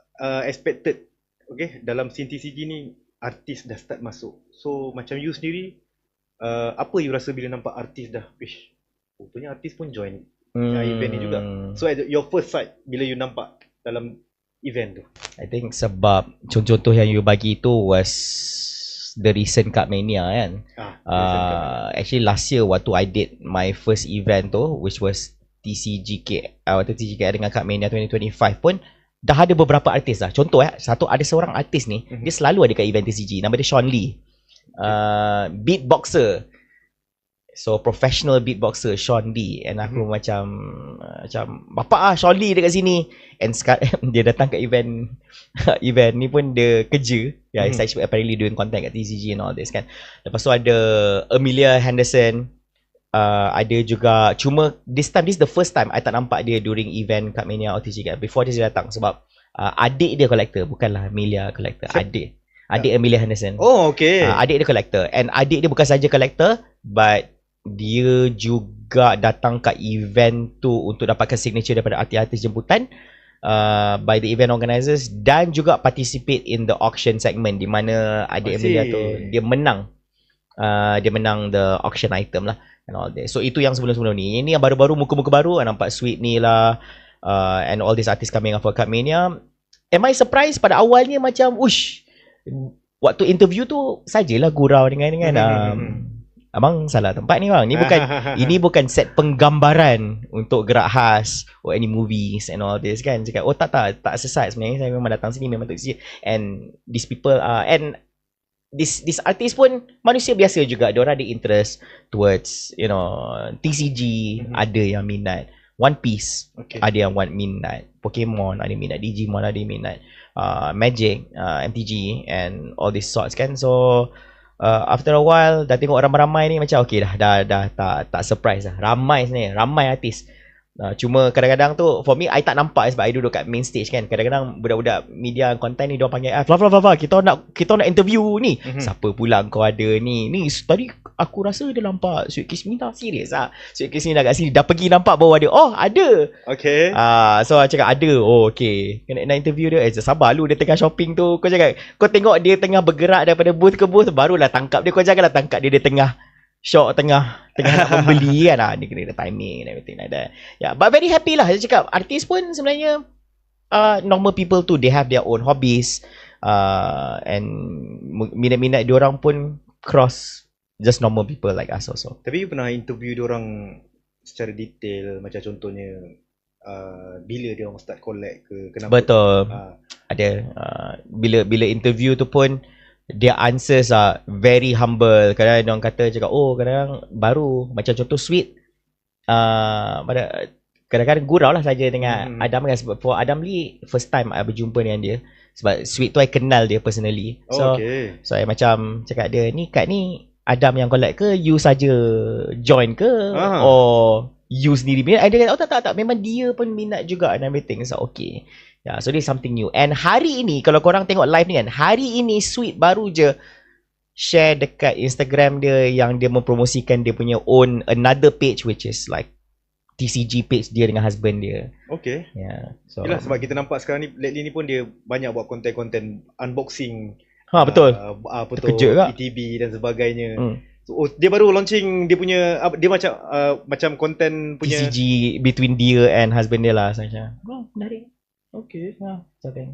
expected, okay, dalam scene TCG ni artis dah start masuk? So macam you sendiri, apa you rasa bila nampak artis dah, rupanya artis pun join event ni juga. So at your first sight bila you nampak dalam event tu? I think sebab contoh-contoh yang you bagi tu was the recent Cup Mania kan. Actually last year waktu I did my first event tu, which was TCGK, waktu TCGK dengan Cup Mania 2025 pun dah ada beberapa artis lah. Contoh ada seorang artis ni, dia selalu ada kat event TCG, nama dia Sean Lee. Beatboxer, so professional beatboxer Sean Lee, and aku macam bapak Sean Lee dekat sini, and sekarang dia datang ke event event ni pun dia kerja, he's actually apparently doing content kat TCG and all this kan. Lepas tu ada Amelia Henderson, ada juga, cuma this is the first time I tak nampak dia during event Cup Mania or TCG kan. Before dia datang sebab adik dia collector, bukanlah Amelia collector, adik Amelia Henderson. Oh, okay. Adik dia collector, and adik dia bukan saja collector, but dia juga datang kat event tu untuk dapatkan signature daripada artis-artis jemputan by the event organisers, dan juga participate in the auction segment di mana adik Amelia tu dia menang the auction item lah and all that. So itu yang sebelum-sebelum ni. Ini yang baru-baru, muka-muka baru, nampak Sweet ni lah, and all these artists coming up for Cup Mania. Am I surprised? Pada awalnya macam waktu interview tu sajalah gurau dengan abang salah tempat ni bang. Ini bukan set penggambaran untuk gerak khas or any movies and all this kan. Cakap tak sesat sebenarnya, saya memang datang sini memang untuk sini. And these people and this artist pun manusia biasa juga. Diorang ada interest towards TCG, ada yang minat One Piece, ada yang minat Pokemon, ada minat Digimon, ada minat Magic, MTG and all these sorts kan. So after a while dah tengok ramai-ramai ni macam okay dah tak surprise lah. Ramai sebenarnya, ramai artis. Cuma kadang-kadang tu for me I tak nampak sebab I duduk kat main stage kan. Kadang-kadang budak-budak media content ni diorang panggil Flava, kita nak interview ni. Siapa pula kau ada ni tadi aku rasa dia nampak Sweet Kismina. Serius lah, Sweet Kismina kat sini dah pergi nampak baru ada. Oh ada. Okay. So I cakap ada. Oh okay, nak interview dia. Sabar lu, dia tengah shopping tu. Kau cakap kau tengok dia tengah bergerak daripada booth ke booth, barulah tangkap dia. Kau janganlah tangkap dia tengah shop, tengah nak membeli kan. Dia kena ada timing and everything like that. Yeah, but very happy lah. Saya cakap artis pun sebenarnya normal people tu, they have their own hobbies, and minat-minat diorang pun cross just normal people like us also. Tapi you pernah interview diorang secara detail, macam contohnya bila dia orang start collect ke, kenapa? Betul. Ada bila interview tu pun their answers are very humble. Kadang-kadang diorang kata cakap kadang-kadang baru, macam contoh Sweet pada kadang-kadang gurau lah saja dengan Adam kan. Sebab for Adam Lee, first time I berjumpa dengan dia. Sebab Sweet tu I kenal dia personally. So, so I macam cakap dia, ni kat ni Adam yang collect ke, you saja join ke, or you sendiri minat? Dia kata, tak, memang dia pun minat juga and everything. So okay. Yeah, so this is something new. And hari ini, kalau korang tengok live ni kan, hari ini Sweet baru je share dekat Instagram dia yang dia mempromosikan dia punya own another page, which is like TCG page dia dengan husband dia. Okay. Yeah. So yelah, sebab kita nampak sekarang ni, lately ni pun dia banyak buat konten-konten unboxing. Betul. Apa tu, Terkejut tak? ETB dan sebagainya. So, dia baru launching dia punya, dia macam konten punya TCG between dia and husband dia lah. So macam, menarik. Okay.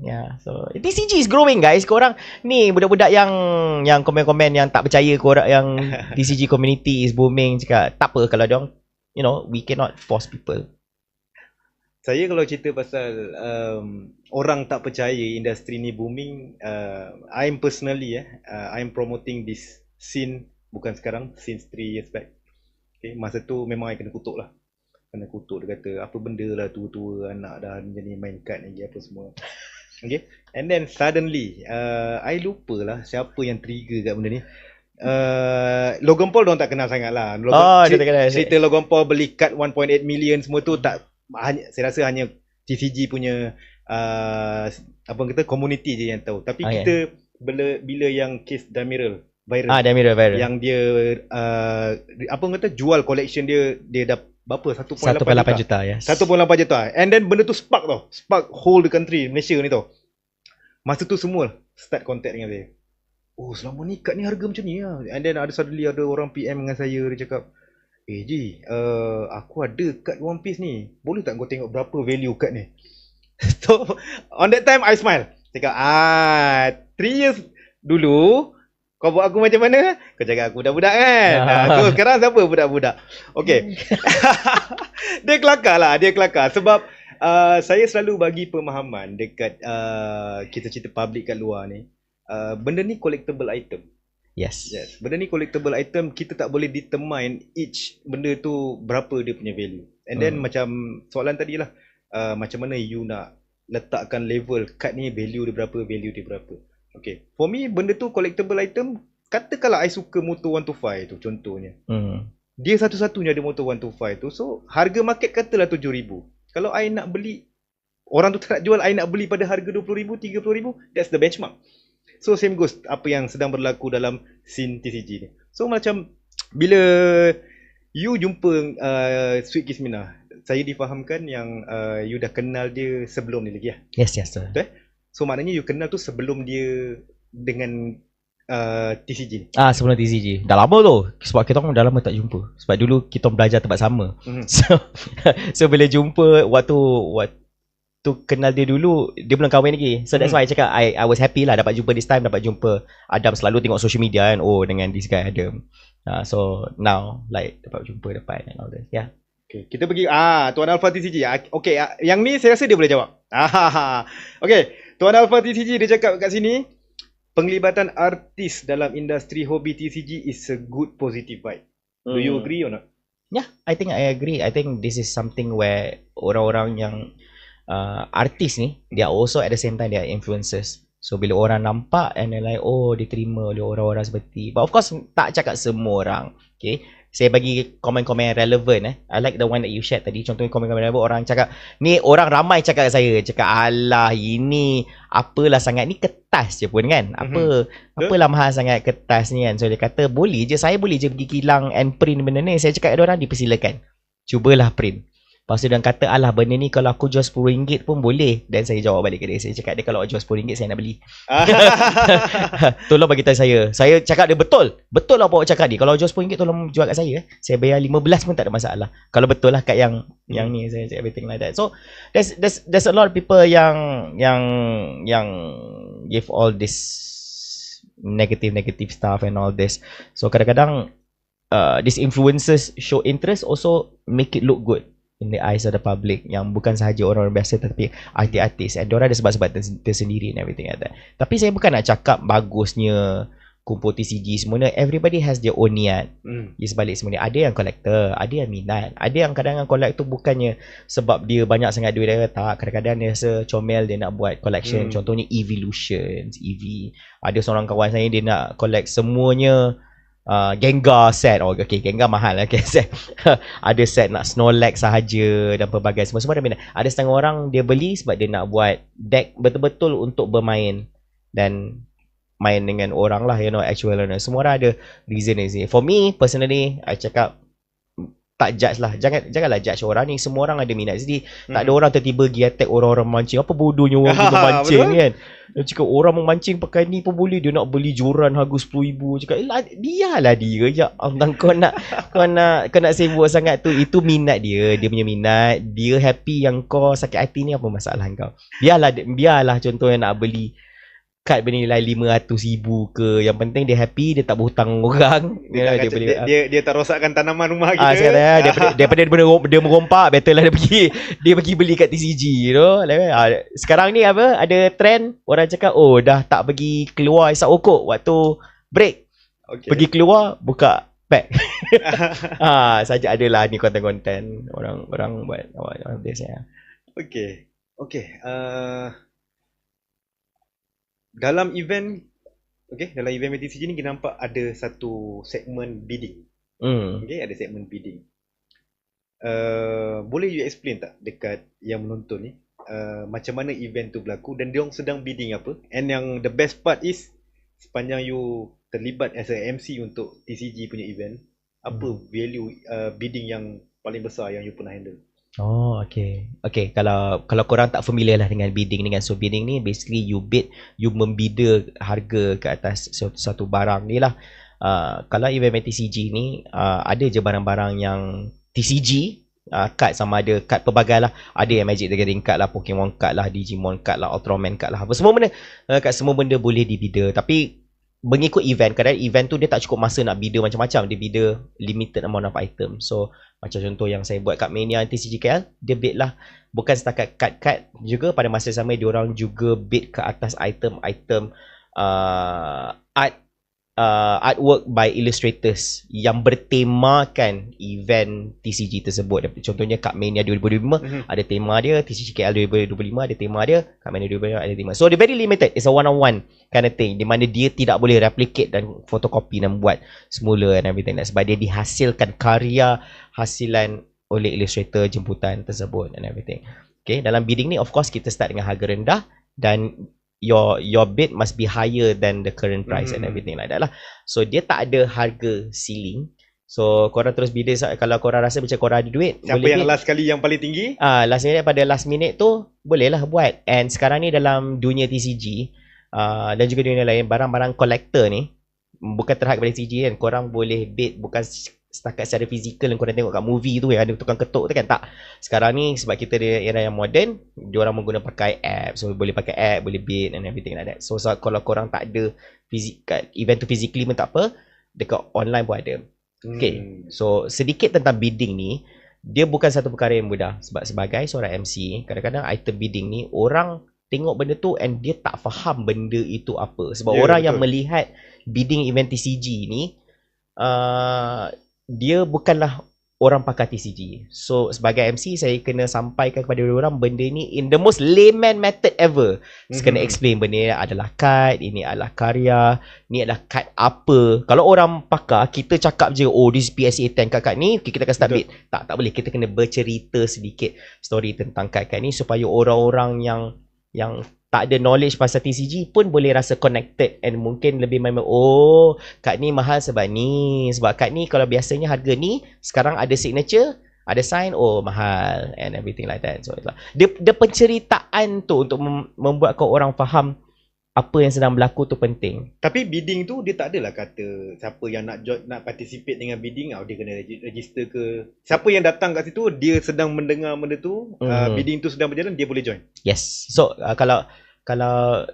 Yeah. So TCG is growing guys. Korang ni budak-budak yang komen-komen yang tak percaya korang yang TCG community is booming, cakap tak apa kalau diorang, you know, we cannot force people. Saya kalau cerita pasal orang tak percaya industri ni booming, I'm personally I'm promoting this scene, bukan sekarang, since 3 years back. Okay, masa tu memang I kena kutuk lah. Dia kata apa benda lah, tua-tua anak dah jadi main kad lagi apa semua. Okay, and then suddenly I lupa lah siapa yang trigger kat benda ni. Logan Paul diorang tak kenal sangat lah. Dia tak kenal. Cerita Logan Paul beli kad 1.8 million semua tu tak, saya rasa hanya TCG punya apa kata community je yang tahu. Tapi kita bila yang case Damiral viral. Damiral viral. Yang dia apa kata jual collection dia dah berapa? 1.8 juta ya. 1.8 juta. And then benda tu spark tau. Spark whole the country Malaysia ni tau. Masa tu semua start contact dengan saya. Oh, selama ni kad ni harga macam ni lah. And then suddenly ada orang PM dengan saya, dia cakap, Ji, aku ada kad One Piece ni. Boleh tak kau tengok berapa value kad ni? So, on that time I smile. Cakap, 3 years dulu kau buat aku macam mana? Kau cakap aku budak-budak kan? So sekarang siapa budak-budak? Okay. Dia kelakar. Sebab saya selalu bagi pemahaman dekat kita cerita public kat luar ni. Benda ni collectible item. Yes. Benda ni collectible item, kita tak boleh determine each benda tu berapa dia punya value. And then macam soalan tadi lah, macam mana you nak letakkan level kad ni, value dia berapa. Okay, for me benda tu collectible item. Katakanlah I suka motor 125 tu contohnya. Dia satu-satunya ada motor 125 tu. So harga market katalah 7,000. Kalau I nak beli, orang tu tak nak jual, I nak beli pada harga 20,000, 30,000, that's the benchmark. So same goes apa yang sedang berlaku dalam scene TCG ni. So macam bila you jumpa Sweet Kismina, saya difahamkan yang you dah kenal dia sebelum ni lagi lah. Yes sir. Betul? So maknanya you kenal tu sebelum dia dengan TCG ni. Sebelum TCG. Dah lama tu. Sebab kita orang dah lama tak jumpa. Sebab dulu kita belajar tempat sama. So bila jumpa waktu kenal dia dulu, dia belum kahwin lagi. So that's why I cakap I was happy lah dapat jumpa this time, dapat jumpa Adam. Selalu tengok social media kan, dengan this guy Adam. So now like dapat jumpa depan and all this. Yeah. Okay, kita pergi Tuan Alpha TCG. Okay, yang ni saya rasa dia boleh jawab. Okay, Tuan Alpha TCG dia cakap kat sini, penglibatan artis dalam industri hobi TCG is a good positive vibe. Do you agree or not? Yeah, I think I agree. I think this is something where orang-orang yang artis ni, they are also at the same time they are influencers. So bila orang nampak and they're like, diterima oleh orang-orang seperti, but of course tak cakap semua orang. Okay, saya bagi komen-komen yang relevan. I like the one that you shared tadi. Contohnya komen-komen relevan, orang cakap, ni orang ramai cakap kat saya, cakap alah ini apalah sangat, ni kertas je pun kan, apalah mahal sangat kertas ni kan. So dia kata boleh je, saya boleh je pergi kilang and print benda ni. Saya cakap kat orang, dipersilakan, cubalah print. Lepas tu dia kata, alah benda ni kalau aku jual RM10 pun boleh. Dan saya jawab balik ke dia, saya cakap dia kalau jual RM10 saya nak beli. Tolong bagi tahu saya. Saya cakap dia betul lah apa awak cakap ni. Kalau jual RM10 tolong jual kat saya. Saya bayar 15 pun tak ada masalah. Kalau betul lah kat yang ni, saya cakap everything like that. So there's a lot of people yang give all this negative stuff and all this. So kadang-kadang these influencers show interest also make it look good in the eyes of the public, yang bukan sahaja orang biasa tapi artis-artis, and diorang ada sebab-sebab tersendiri and everything like that. Tapi saya bukan nak cakap bagusnya kumpul TCG semua ni, everybody has their own niat. Di sebalik semua ni, ada yang collector, ada yang minat, ada yang kadang-kadang collect tu bukannya sebab dia banyak sangat duit dia, tak, kadang-kadang dia rasa comel dia nak buat collection. Contohnya Evolutions, EV. Ada seorang kawan saya dia nak collect semuanya Gengar set. Oh okay, Gengar mahal lah, okay, set. Ada set nak Snorlax sahaja dan pelbagai semua ada minat. Ada setengah orang dia beli sebab dia nak buat deck betul-betul untuk bermain dan main dengan orang lah, you know, actual learner. Semua orang ada reason ni. For me personally, I cakap tak judge lah. Janganlah judge orang ni. Semua orang ada minat. Jadi tak ada orang tiba-tiba pergi attack orang-orang mancing. Apa bodohnya orang pergi memancing kan. Dia cakap orang memancing pakai ni pun boleh. Dia nak beli joran harga RM10,000. Cakap biarlah dia. Ya Allah, kau nak sibuk sangat tu. Itu minat dia. Dia punya minat. Dia happy yang kau sakit hati ni, apa masalah kau. Biarlah contohnya nak beli kad bernilai RM500,000 ke. Yang penting dia happy, dia tak berhutang orang. Dia tak rosakkan tanaman rumah kita. Daripada dia merompak, better lah dia pergi beli kat TCG, you know. Sekarang ni apa, ada trend orang cakap, oh dah tak pergi keluar isap okok waktu break. Okay. Pergi keluar buka pack. Saja adalah ni konten-konten orang buat biasa. Okay. Dalam event TCG ni kita nampak ada satu segmen bidding. Okay, ada segmen bidding. Boleh you explain tak dekat yang menonton ni macam mana event tu berlaku dan diorang sedang bidding apa? And yang the best part is sepanjang you terlibat as a MC untuk TCG punya event, apa value bidding yang paling besar yang you pernah handle? Oh, okay. Kalau korang tak familiar lah dengan bidding ni kan. So bidding ni basically you bid, you membida harga ke atas satu barang ni lah. Kalau event TCG ni ada je barang-barang yang TCG card, sama ada card pelbagai lah. Ada yang Magic the Gathering card lah, Pokemon card lah, Digimon card lah, Ultraman card lah, apa semua benda. Kat semua benda boleh dibida. Tapi mengikut event, kadang event tu dia tak cukup masa nak bida macam-macam. Dia bida limited amount of item. So macam contoh yang saya buat kat Mania TCG KL, dia bid lah bukan setakat kad-kad, juga pada masa sama diorang juga bid ke atas item-item artwork by illustrators yang bertemakan event TCG tersebut. Contohnya kat Mania 2025 ada tema dia, TCG KL 2025 ada tema dia, kat Mania 2025 ada tema. So dia very limited, it's a one-on-one kind of thing, di mana dia tidak boleh replicate dan fotokopi dan buat semula and everything, sebab dia dihasilkan karya hasilan oleh illustrator jemputan tersebut and everything. Okay, dalam bidding ni of course kita start dengan harga rendah dan your bid must be higher than the current price and everything like that lah. So dia tak ada harga ceiling. So korang terus bida kalau korang rasa macam korang ada duit. Siapa yang bid last kali yang paling tinggi? Last minute, pada last minute tu bolehlah buat. And sekarang ni dalam dunia TCG dan juga dunia lain, barang-barang collector ni bukan terhad kepada TCG kan. Korang boleh bid bukan setakat secara fizikal yang korang tengok kat movie tu yang ada tukang ketuk tu kan, tak. Sekarang ni sebab kita ada era yang moden, diorang menggunakan pakai app. So boleh pakai app, boleh bid and everything like that. So kalau korang tak ada event tu physically pun tak apa, dekat online pun ada. Okay, so sedikit tentang bidding ni. Dia bukan satu perkara yang mudah. Sebab sebagai seorang MC, kadang-kadang item bidding ni orang tengok benda tu and dia tak faham benda itu apa. Sebab orang yang melihat bidding event TCG ni dia bukanlah orang pakar TCG. So sebagai MC saya kena sampaikan kepada orang benda ni in the most layman method ever. Saya kena explain benda ni adalah kad, ini adalah karya, ni adalah kad apa. Kalau orang pakar, kita cakap je, oh this PSA 10 kad ni, kita akan start bid. Tak boleh. Kita kena bercerita sedikit story tentang kad ni supaya orang-orang yang tak ada knowledge pasal TCG pun boleh rasa connected and mungkin lebih main, oh kad ni mahal sebab ni, sebab kad ni kalau biasanya harga ni, sekarang ada signature, ada sign, oh mahal and everything like that. So dia penceritaan tu untuk membuatkan orang faham apa yang sedang berlaku tu penting. Tapi bidding tu dia tak adalah kata siapa yang nak participate dengan bidding dia kena register ke. Siapa yang datang kat situ dia sedang mendengar benda tu, bidding tu sedang berjalan, dia boleh join. Yes. So kalau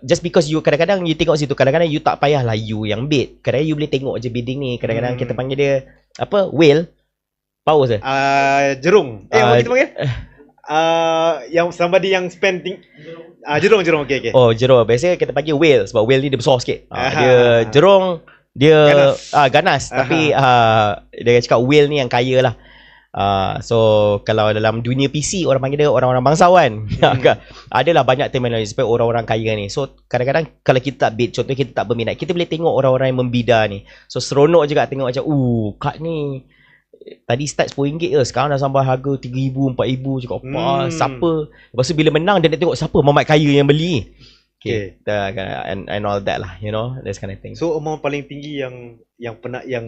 just because you kadang-kadang you tengok situ, kadang-kadang you tak payahlah you yang bid. Kadang-kadang you boleh tengok je bidding ni. Kadang-kadang kita panggil dia apa? Whale. Power je. Jerung. Apa kita panggil? Yang somebody yang spending jerung. Okay. Oh, jerung. Biasanya kita panggil whale sebab whale ni dia besar sikit. Dia jerung Dia Ganas. ganas tapi dia cakap Will ni yang kaya lah. So kalau dalam dunia PC orang panggil dia orang-orang bangsawan. Adalah banyak terminologi sebab orang-orang kaya ni. So kadang-kadang kalau kita tak bid, contoh kita tak berminat, kita boleh tengok orang-orang yang membida ni. So seronok juga tengok macam kad ni tadi start RM10 je, sekarang dah sampai harga RM3,000, RM4,000. Cakap apa, siapa? Lepas tu bila menang dia nak tengok siapa mamat kaya yang beli. Okay. And all that lah, you know, that kind of thing. So amount paling tinggi yang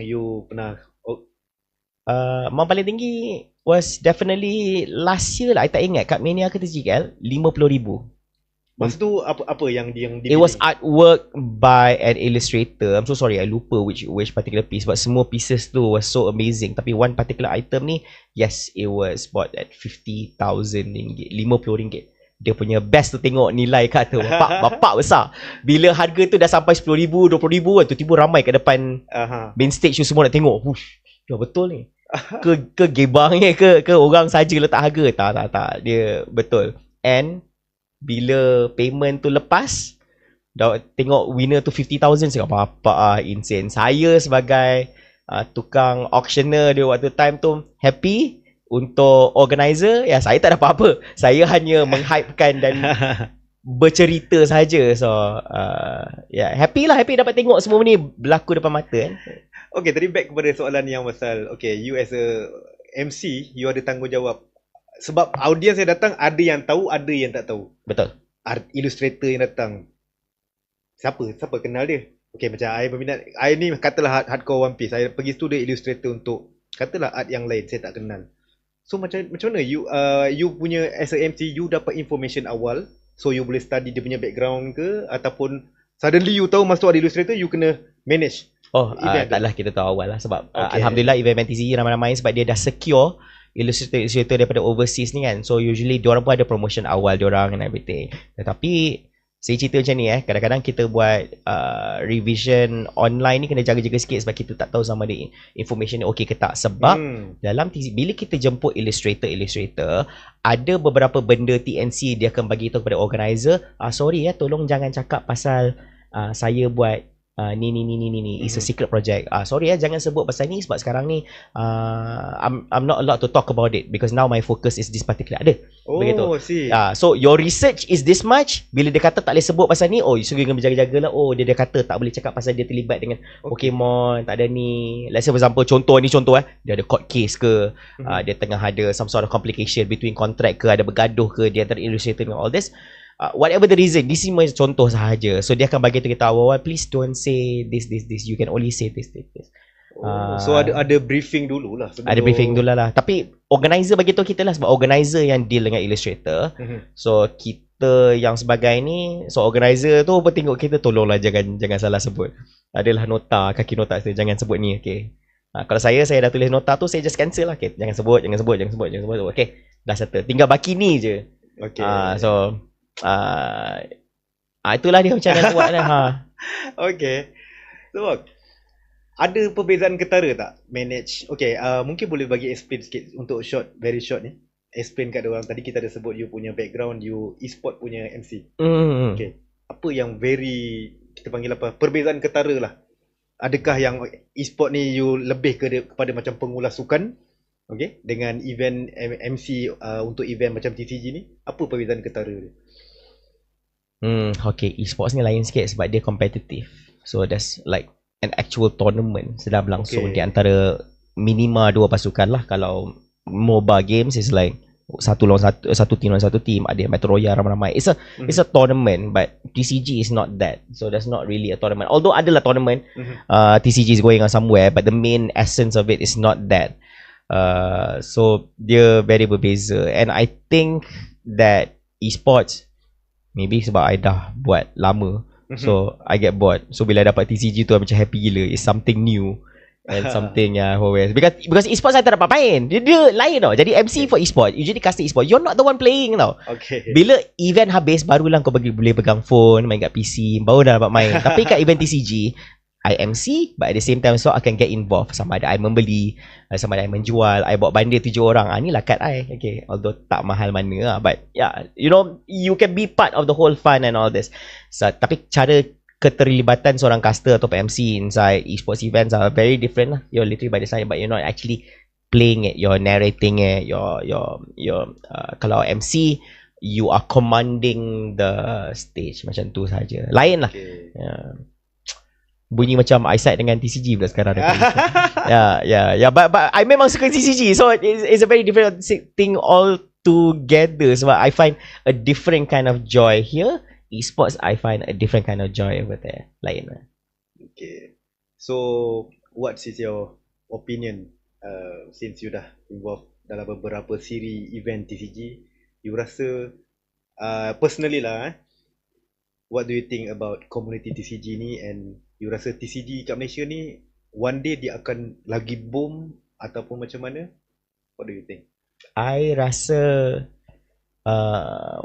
you pernah amount paling tinggi was definitely last year lah. I tak ingat kat Mania ke TGL, RM50,000. Masa tu apa yang It was artwork by an illustrator. I'm so sorry, I lupa which particular piece, but semua pieces tu was so amazing. Tapi one particular item ni, yes, it was bought at RM50,000, RM50. Dia punya best tu tengok nilai kata bapak besar. Bila harga tu dah sampai RM10,000, RM20,000 kan, tiba-tiba ramai kat depan main stage tu semua nak tengok. Wush, dah betul ni. Ke gebangnya ke orang saja letak harga. Tak, dia betul. And bila payment tu lepas, dah tengok winner tu RM50,000, saya apa insane. Saya sebagai tukang auctioneer dia waktu time tu happy. Untuk organizer, ya saya tak dapat apa. Saya hanya menghypekan dan bercerita saja. So happy dapat tengok semua ni berlaku depan mata kan. Okay, tadi back kepada soalan yang pasal you as a MC, you ada tanggungjawab. Sebab audiens yang datang ada yang tahu, ada yang tak tahu. Betul. Illustrator yang datang, siapa kenal dia? Okay, macam I berminat, I ni katalah hardcore One Piece, I pergi studio illustrator untuk katalah art yang lain saya tak kenal. So macam mana you punya as a MC, you dapat information awal, so you boleh study dia punya background ke, ataupun suddenly you tahu masuk ada illustrator, you kena manage? Taklah kita tahu awal lah sebab Alhamdulillah event TCG ramai-ramai sebab dia dah secure illustrator daripada overseas ni kan. So usually diorang pun ada promotion awal diorang and everything. Tetapi saya cerita macam ni kadang-kadang kita buat revision online ni kena jaga-jaga sikit sebab kita tak tahu sama ada information ni okey ke tak. Sebab dalam bila kita jemput illustrator, ada beberapa benda TNC dia akan bagi tahu kepada organizer, sorry tolong jangan cakap pasal saya buat ni it's a secret project. Sorry jangan sebut pasal ni sebab sekarang ni I'm not allowed to talk about it because now my focus is this particular. Ada begitu. See. So your research is this much. Bila dia kata tak boleh sebut pasal ni, you kena berjaga-jaga lah. Dia kata tak boleh cakap pasal dia terlibat dengan Pokemon, tak ada ni. Let's say for example, contoh dia ada court case ke, dia tengah ada some sort of complication between contract ke, ada bergaduh ke dia antara illustrator dengan all this. Whatever the reason, this is contoh sahaja. So dia akan bagi kita tahu, please don't say this. You can only say this. So ada briefing dulu lah. Ada briefing dulu lah. Tapi organizer bagi tahu kita lah sebab organizer yang deal dengan illustrator. So kita yang sebagai ni, so organizer tu pun tengok kita, tolonglah jangan salah sebut. Adalah nota, kaki nota tu jangan sebut ni, okay. Kalau saya dah tulis nota tu, saya just cancel lah. Okay, jangan sebut. Okay, dah settle. Tinggal baki ni je. Okay. So itulah dia macam mana buat dah. Okay. So ada perbezaan ketara tak manage? Okay, mungkin boleh bagi explain sikit untuk very short ni. Explain kat orang tadi kita ada sebut you punya background, you e-sport punya MC. Okay. Apa yang kita panggil apa? Perbezaan ketara lah. Adakah yang e-sport ni you lebih kepada macam pengulas sukan? Okay, dengan event MC untuk event macam TCG ni, apa perbezaan ketara dia? Okay, e-sports ni lain sikit sebab dia competitive. So that's like an actual tournament sedang berlangsung di antara minima dua pasukan lah. Kalau MOBA games is like satu team lawan satu team, ada Battle Royale ramai-ramai. It's a tournament, but TCG is not that. So that's not really a tournament. Although adalah tournament, TCG is going on somewhere, but the main essence of it is not that. So dia very berbeza. And I think that e-sports, maybe sebab I dah buat lama, so I get bored. So bila dapat TCG tu I macam happy gila. It's something new and something because esports saya tak dapat main. Dia lain tau. Jadi MC for esports, usually custom esports, you're not the one playing tau. Bila event habis barulah kau boleh pegang phone, main kat PC, baru dah dapat main. Tapi kat event TCG I MC, but at the same time so I can get involved. Sama ada I membeli, sama ada I menjual, I bawa bandar 7 orang. Ni lah kad I. Okay, although tak mahal mana lah, but yeah, you know, you can be part of the whole fun and all this. So, tapi cara keterlibatan seorang caster atau MC inside esports events are very different lah. You're literally by the side, but you're not actually playing it, you're narrating it, kalau MC you are commanding the stage, macam tu saja. Lain lah. Okay. Bunyi macam eyesight dengan TCG pula sekarang. But I memang suka TCG, so it's a very different thing all together. So I find a different kind of joy here. Esports, I find a different kind of joy over there. Lain lah. Okay. So, what is your opinion since you dah involved dalam beberapa siri event TCG? You rasa, personally lah, what do you think about community TCG ni, and you rasa TCG kat Malaysia ni one day dia akan lagi boom ataupun macam mana? What do you think? I rasa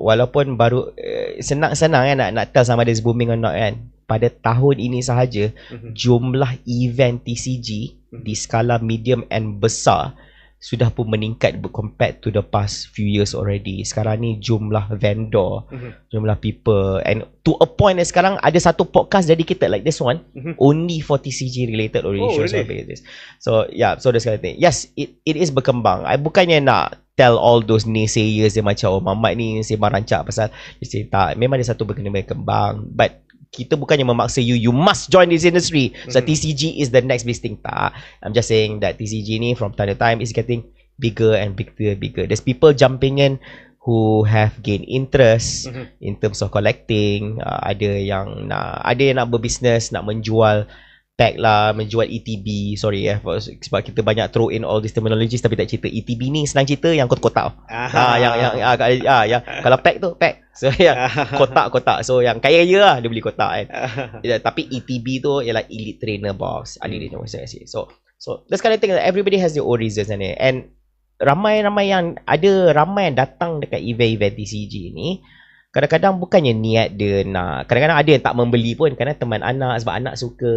walaupun baru senang-senang kan nak tell sama ada is booming or not kan. Pada tahun ini sahaja jumlah event TCG di skala medium and besar sudah pun meningkat compared to the past few years already. Sekarang ni jumlah vendor, jumlah people, and to a point that sekarang ada satu podcast dedicated like this one only for TCG related already. Really? So yeah, so this kind of thing. Yes, it is berkembang. I bukannya nak tell all those naysayers yang macam Muhammad ni sembang rancak pasal tak, memang ada satu berkembang, but kita bukannya memaksa you must join this industry. So TCG is the next big thing. Tak. I'm just saying that TCG ni from time to time is getting bigger and bigger. There's people jumping in who have gained interest in terms of collecting. Ada yang nak berbisnes, nak menjual tag lah, menjual ETB. Sorry sebab kita banyak throw in all these terminologies tapi tak cerita. ETB ni senang cerita yang kotak-kotak. Kalau pack tu pack. So yang kotak-kotak. So yang kaya-kaya lah dia beli kotak kan. Tapi ETB tu ialah Elite Trainer Box. So that's kind of thing. Everybody has their own reasons and ramai yang datang dekat event TCG ni. Kadang-kadang bukannya niat dia nak, kadang-kadang ada yang tak membeli pun kerana teman anak, sebab anak suka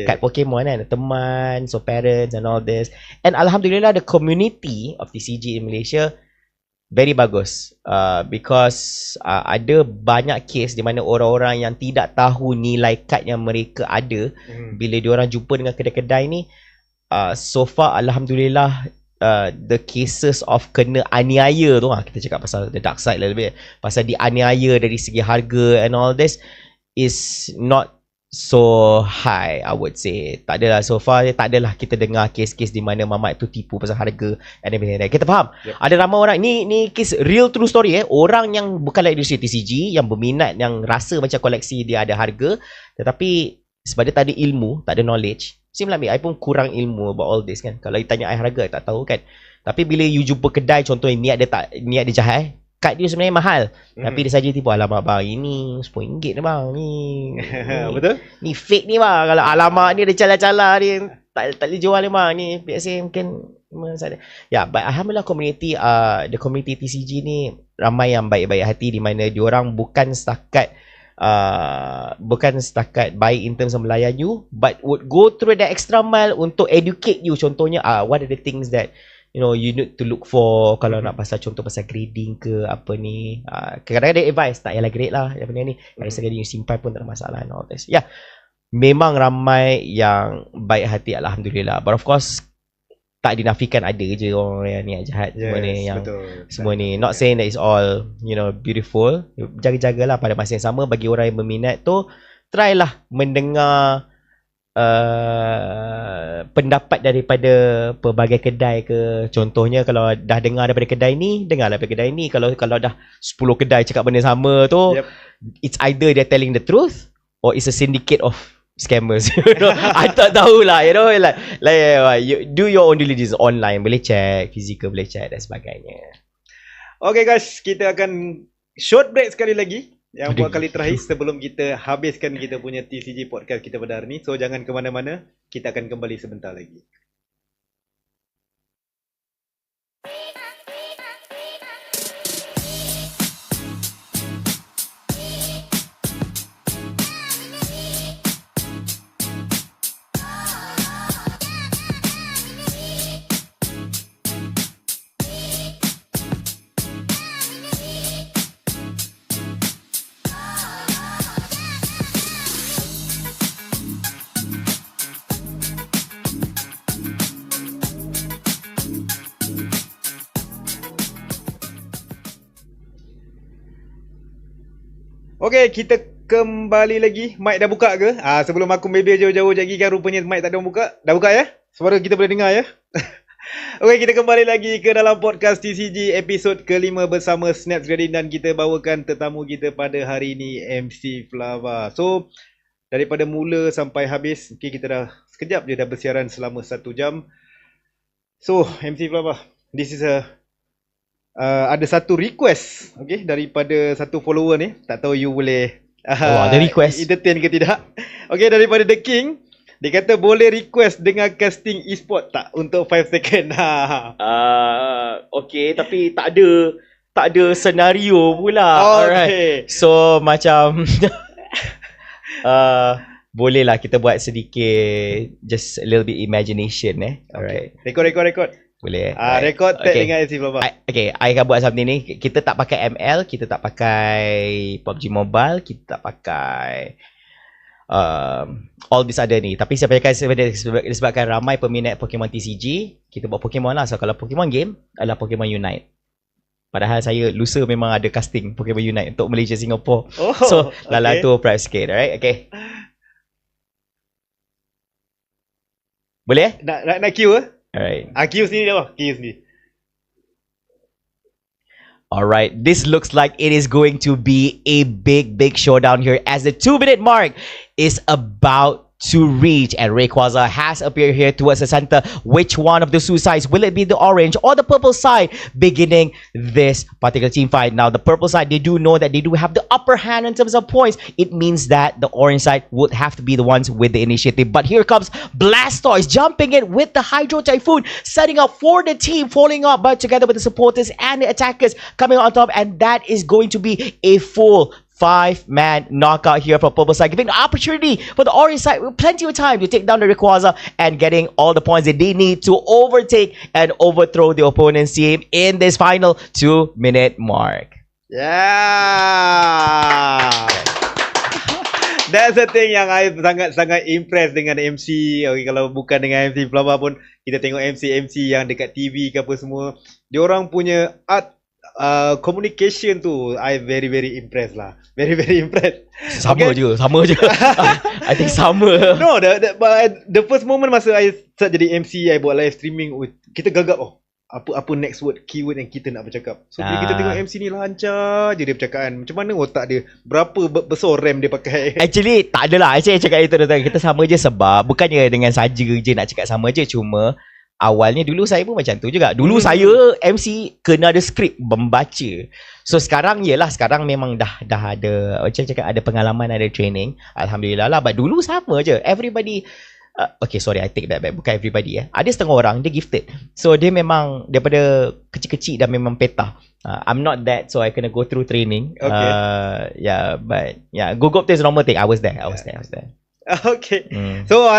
kad Pokemon kan, teman, so parents and all this. And Alhamdulillah the community of TCG in Malaysia very bagus, because ada banyak case di mana orang-orang yang tidak tahu nilai kad yang mereka ada, bila diorang jumpa dengan kedai-kedai ni, so far Alhamdulillah the cases of kena aniaya tu, kita cakap pasal the dark side lebih, pasal dianiaya dari segi harga and all this is not so high, I would say. Tak adalah so far, tak adalah kita dengar kes-kes di mana mamat tu tipu pasal harga and everything. Kita faham. Ada ramai orang ni kes real true story orang yang bukanlah industri TCG, yang berminat, yang rasa macam koleksi dia ada harga, tetapi sebab dia tak ada ilmu, tak ada knowledge. Same like me, I pun kurang ilmu about all this kan. Kalau ditanya I harga, I tak tahu kan. Tapi bila you jumpa kedai, contohnya niat dia jahat, kad dia sebenarnya mahal. Tapi dia saja tipu, alamak bang, ini RM10 ni bang, ni betul? Ni fake ni bang. Kalau alamak ni ada cala-cala dia, tak boleh jual ni bang. Ni biasa mungkin but alhamdulillah community, the community TCG ni ramai yang baik-baik hati, di mana diorang bukan setakat baik in terms of melayan you, but would go through the extra mile untuk educate you. Contohnya what are the things that you need to look for kalau nak pasal grading ke apa ni. Kadang-kadang ada advice, tak payahlah grade lah apa ni, kalau sekali you simpan pun tak ada masalah and all this. Memang ramai yang baik hati Alhamdulillah, but of course tak dinafikan ada je orang yang niat jahat. Semua ni yang semua ni, not saying that it's all beautiful. Jaga-jagalah pada masa yang sama. Bagi orang yang berminat tu, try lah mendengar pendapat daripada pelbagai kedai ke. Contohnya kalau dah dengar daripada kedai ni, dengarlah daripada kedai ni. Kalau dah 10 kedai cakap benda sama tu, it's either they're telling the truth or it's a syndicate of scammers. I tak tahulah, like you do your own diligence online, boleh check, physical boleh check dan sebagainya. Okay guys, kita akan short break sekali lagi, yang buat kali terakhir sebelum kita habiskan kita punya TCG podcast kita pada hari ni. So jangan ke mana-mana, kita akan kembali sebentar lagi. Okay, kita kembali lagi. Mic dah buka ke? Sebelum aku bebel jauh-jauh lagi kan rupanya mic tak ada buka. Dah buka ya? Suara kita boleh dengar ya? Okay, kita kembali lagi ke dalam podcast TCG episod kelima bersama Snaps Grading dan kita bawakan tetamu kita pada hari ini, MC Flava. So, daripada mula sampai habis, okay, kita dah sekejap je dah bersiaran selama 1 jam. So, MC Flava, this is ada satu request, okay, daripada satu follower ni. Tak tahu you boleh ada request. entertain ke tidak. Okay, daripada The King. Dia kata boleh request dengan casting e-sport tak untuk 5 second. Okay, tapi tak ada senario pula. Okay. Alright. So macam boleh lah kita buat sedikit, just a little bit imagination Alright. Rekod. Boleh. Rekod tag dengan MC Flava. Okay, I akan buat something ni. Kita tak pakai ML, kita tak pakai PUBG Mobile, kita tak pakai all this other ni. Tapi saya cakap disebabkan ramai peminat Pokemon TCG, kita buat Pokemon lah. So kalau Pokemon game adalah Pokemon Unite. Padahal saya lusa memang ada casting Pokemon Unite untuk Malaysia, Singapore. So lala tu prep sikit, alright? Okay. Boleh? Nak queue ke? Alright. Queue sendiri dah. Queue sendiri. Alright, this looks like it is going to be a big showdown here as the 2-minute mark is about to reach, and Rayquaza has appeared here towards the center. Which one of the two sides? Will it be the orange or the purple side beginning this particular team fight? Now the purple side, they do know that they do have the upper hand in terms of points. It means that the orange side would have to be the ones with the initiative. But here comes Blastoise jumping in with the Hydro Typhoon, setting up for the team, following up but together with the supporters and the attackers coming on top, and that is going to be a full 5-man knockout here for purple side, giving the opportunity for the orange side with plenty of time to take down the Rayquaza and getting all the points that they need to overtake and overthrow the opponent's team in this final 2-minute mark. Yeah. That's the thing yang I sangat impressed dengan MC. Okay, kalau bukan dengan MC Flava pun, kita tengok MC yang dekat TV ke apa semua, diorang punya art communication tu I very impressed lah. Very impressed. Sama je. I think sama. No, the first moment masa I start jadi MC, I buat live streaming, kita gagap apa next word, keyword yang kita nak bercakap. So bila kita tengok MC ni lancar je dia percakapan. Macam mana otak dia, berapa besar RAM dia pakai. Actually tak adalah. Actually cakap itu kita sama je, sebab bukannya dengan saja je nak cakap sama je, cuma awalnya dulu saya pun macam tu juga. Dulu saya MC kena ada skrip membaca. So sekarang sekarang memang dah ada, macam cakap, ada pengalaman, ada training. Alhamdulillah lah. But dulu sama je. Everybody okay, sorry, I take that back. Bukan everybody Ada setengah orang dia gifted. So dia memang daripada kecil-kecil dah memang peta. I'm not that, so I kena go through training. Okay. But gugup tu is normal thing. I was there. Okay. So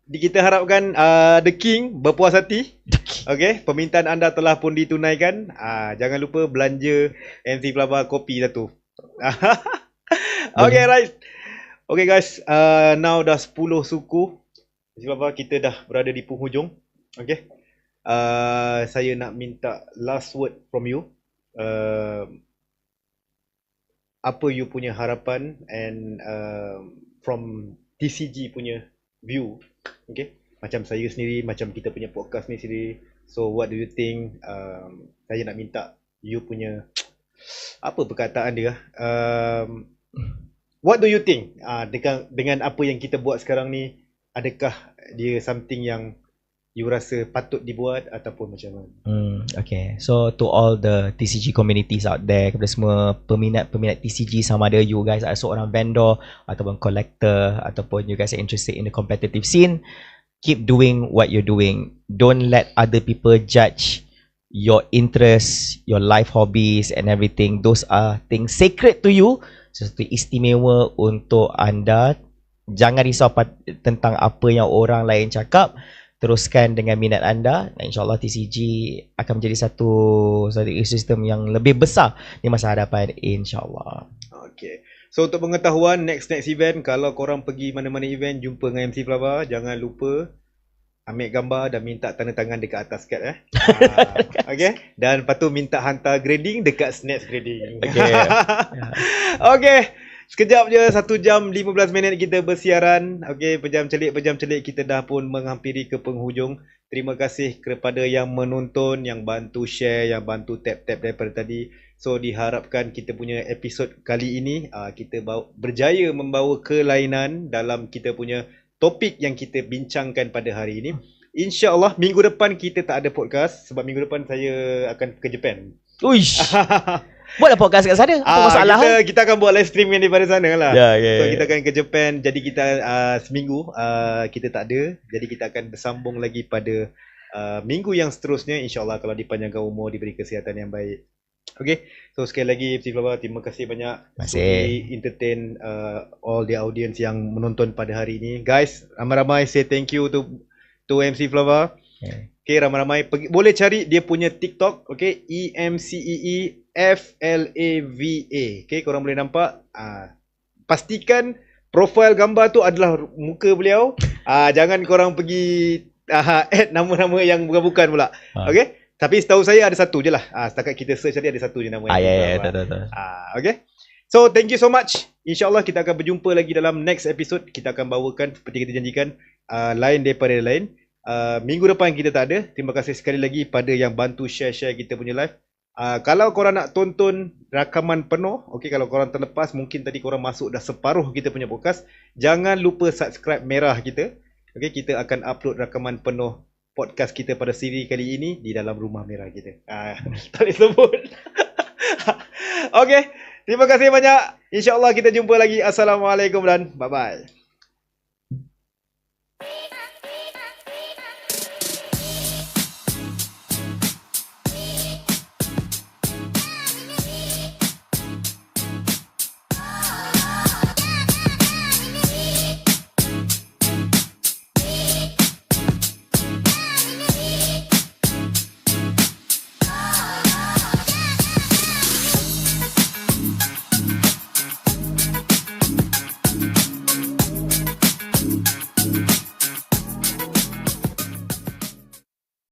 kita harapkan The King berpuas hati. Okay, permintaan anda telah pun ditunaikan. Jangan lupa belanja MC Flava kopi satu. Okay, right. Okay guys, now dah 10 suku. MC Flava, kita dah berada di penghujung. Okay. Saya nak minta last word from you. Apa you punya harapan and from TCG punya view. Okay, macam saya sendiri, macam kita punya podcast ni sendiri. So what do you think? Saya nak minta you punya apa perkataan dia. What do you think dengan apa yang kita buat sekarang ni? Adakah dia something yang you rasa patut dibuat ataupun macam mana? Okay, so to all the TCG communities out there, kepada semua peminat TCG, sama ada you guys are seorang vendor ataupun collector ataupun you guys are interested in the competitive scene, keep doing what you're doing. Don't let other people judge your interests, your life hobbies and everything. Those are things sacred to you, sesuatu istimewa untuk anda. Jangan risau tentang apa yang orang lain cakap. Teruskan dengan minat anda. InsyaAllah TCG akan menjadi satu ekosistem yang lebih besar di masa hadapan, insyaAllah. Okay. So untuk pengetahuan, next event, kalau korang pergi mana-mana event, jumpa dengan MC Flava, jangan lupa ambil gambar dan minta tanda tangan dekat atas kad. Okay. Dan lepas tu minta hantar grading dekat Snaps Grading. Okay. Okay. Sekejap je, 1 jam 15 minit kita bersiaran. Okey, pejam celik kita dah pun menghampiri ke penghujung. Terima kasih kepada yang menonton, yang bantu share, yang bantu tap-tap daripada tadi. So diharapkan kita punya episod kali ini kita berjaya membawa kelainan dalam kita punya topik yang kita bincangkan pada hari ini. InsyaAllah minggu depan kita tak ada podcast sebab minggu depan saya akan ke Japan. Uish. Buatlah podcast kat sana. Apa masalah? Kita akan buat live streaming daripada sana lah. So kita akan ke Japan. Jadi kita seminggu kita tak ada. Jadi kita akan bersambung lagi pada minggu yang seterusnya. InsyaAllah kalau dipanjangkan umur, diberi kesihatan yang baik. Okay. So sekali lagi MC Flower, terima kasih banyak. Sudi entertain all the audience yang menonton pada hari ini. Guys, ramai-ramai say thank you to MC Flower. Okay, ramai-ramai boleh cari dia punya TikTok. Okay, EMCEEFLAVA. Okay, korang boleh nampak. Pastikan profil gambar tu adalah muka beliau. Jangan korang pergi add nama-nama yang bukan-bukan pula. Okay, tapi setahu saya ada satu je lah. Setakat kita search tadi ada satu je nama. Betul. Okay, so thank you so much. InsyaAllah kita akan berjumpa lagi dalam next episode. Kita akan bawakan seperti kita janjikan lain daripada lain. Minggu depan kita tak ada. Terima kasih sekali lagi pada yang bantu share kita punya live. Kalau korang nak tonton rakaman penuh, okay, kalau korang terlepas, mungkin tadi korang masuk dah separuh kita punya podcast, jangan lupa subscribe merah kita. Okay, kita akan upload rakaman penuh podcast kita pada siri kali ini di dalam rumah merah kita. Tak boleh sebut. Okay, terima kasih banyak. InsyaAllah kita jumpa lagi. Assalamualaikum dan bye-bye.